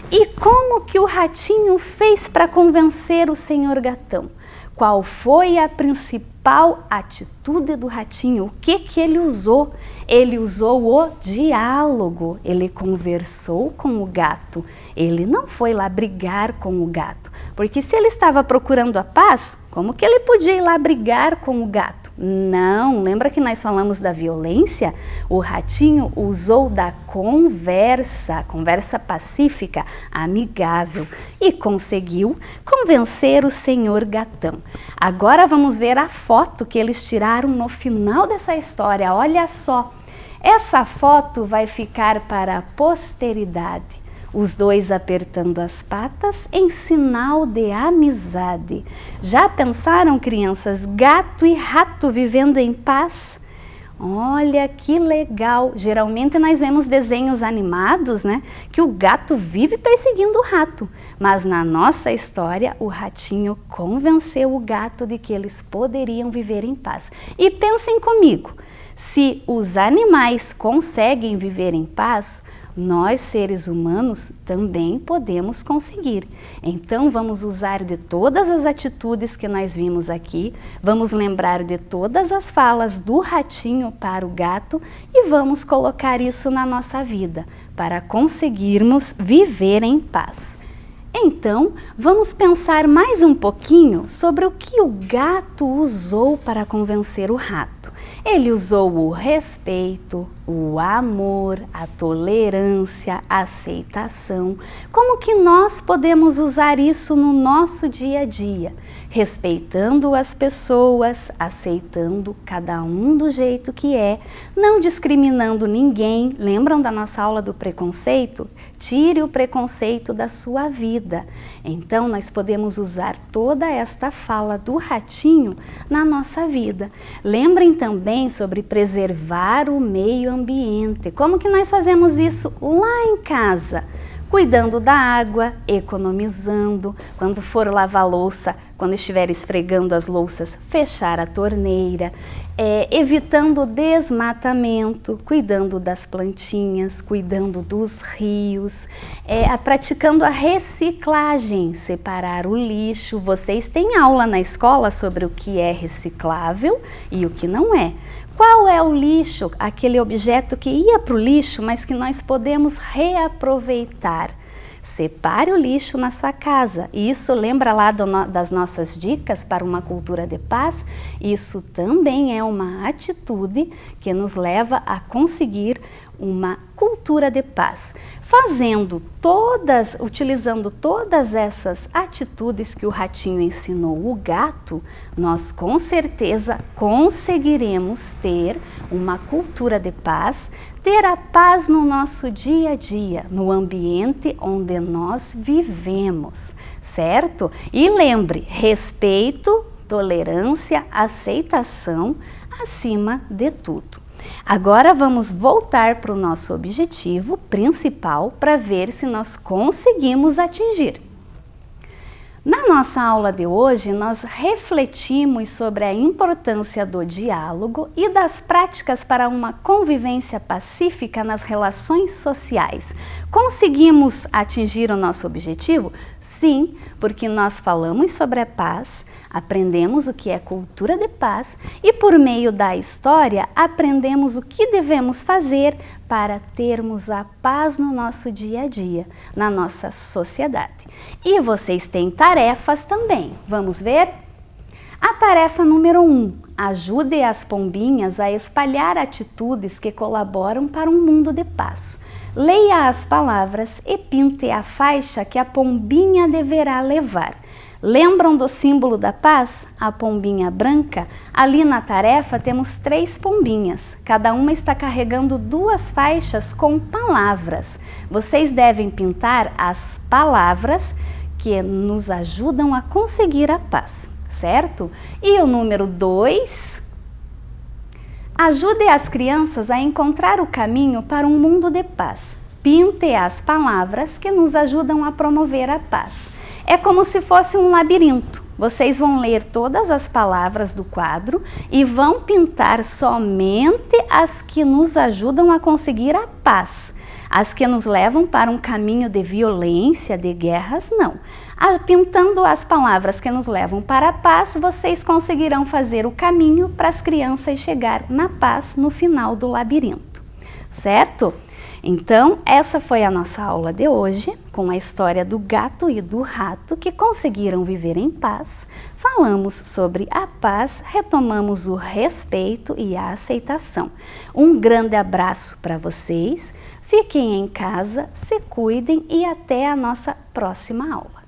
E como que o ratinho fez para convencer o senhor gatão? Qual foi a principal atitude do ratinho? O que ele usou? Ele usou o diálogo, ele conversou com o gato. Ele não foi lá brigar com o gato, porque se ele estava procurando a paz, como que ele podia ir lá brigar com o gato? Não, lembra que nós falamos da violência? O ratinho usou da conversa pacífica, amigável, e conseguiu convencer o senhor gatão. Agora vamos ver a foto que eles tiraram no final dessa história. Olha só, essa foto vai ficar para a posteridade. Os dois apertando as patas em sinal de amizade. Já pensaram, crianças, gato e rato vivendo em paz? Olha que legal! Geralmente nós vemos desenhos animados, né? Que o gato vive perseguindo o rato. Mas na nossa história, o ratinho convenceu o gato de que eles poderiam viver em paz. E pensem comigo, se os animais conseguem viver em paz, nós, seres humanos, também podemos conseguir. Então, vamos usar de todas as atitudes que nós vimos aqui, vamos lembrar de todas as falas do ratinho para o gato e vamos colocar isso na nossa vida, para conseguirmos viver em paz. Então, vamos pensar mais um pouquinho sobre o que o gato usou para convencer o rato. Ele usou o respeito, o amor, a tolerância, a aceitação. Como que nós podemos usar isso no nosso dia a dia? Respeitando as pessoas, aceitando cada um do jeito que é, não discriminando ninguém. Lembram da nossa aula do preconceito? Tire o preconceito da sua vida. Então, nós podemos usar toda esta fala do ratinho na nossa vida. Lembrem também sobre preservar o meio ambiente. Como que nós fazemos isso lá em casa? Cuidando da água, economizando, quando for lavar louça, quando estiver esfregando as louças, fechar a torneira, evitando o desmatamento, cuidando das plantinhas, cuidando dos rios, praticando a reciclagem, separar o lixo. Vocês têm aula na escola sobre o que é reciclável e o que não é. Qual é o lixo, aquele objeto que ia para o lixo, mas que nós podemos reaproveitar? Separe o lixo na sua casa. Isso lembra lá das nossas dicas para uma cultura de paz? Isso também é uma atitude que nos leva a conseguir uma cultura de paz. Utilizando todas essas atitudes que o ratinho ensinou o gato, nós com certeza conseguiremos ter uma cultura de paz, ter a paz no nosso dia a dia, no ambiente onde nós vivemos, certo? E lembre, respeito, tolerância, aceitação acima de tudo. Agora vamos voltar para o nosso objetivo principal para ver se nós conseguimos atingir. Na nossa aula de hoje, nós refletimos sobre a importância do diálogo e das práticas para uma convivência pacífica nas relações sociais. Conseguimos atingir o nosso objetivo? Sim, porque nós falamos sobre a paz, aprendemos o que é cultura de paz e por meio da história aprendemos o que devemos fazer para termos a paz no nosso dia a dia, na nossa sociedade. E vocês têm tarefas também, vamos ver? A tarefa número 1, ajude as pombinhas a espalhar atitudes que colaboram para um mundo de paz. Leia as palavras e pinte a faixa que a pombinha deverá levar. Lembram do símbolo da paz? A pombinha branca? Ali na tarefa temos 3 pombinhas. Cada uma está carregando 2 faixas com palavras. Vocês devem pintar as palavras que nos ajudam a conseguir a paz, certo? E o número 2... ajude as crianças a encontrar o caminho para um mundo de paz. Pinte as palavras que nos ajudam a promover a paz. É como se fosse um labirinto. Vocês vão ler todas as palavras do quadro e vão pintar somente as que nos ajudam a conseguir a paz. As que nos levam para um caminho de violência, de guerras, não. Pintando as palavras que nos levam para a paz, vocês conseguirão fazer o caminho para as crianças chegar na paz no final do labirinto, certo? Então, essa foi a nossa aula de hoje, com a história do gato e do rato que conseguiram viver em paz. Falamos sobre a paz, retomamos o respeito e a aceitação. Um grande abraço para vocês, fiquem em casa, se cuidem e até a nossa próxima aula.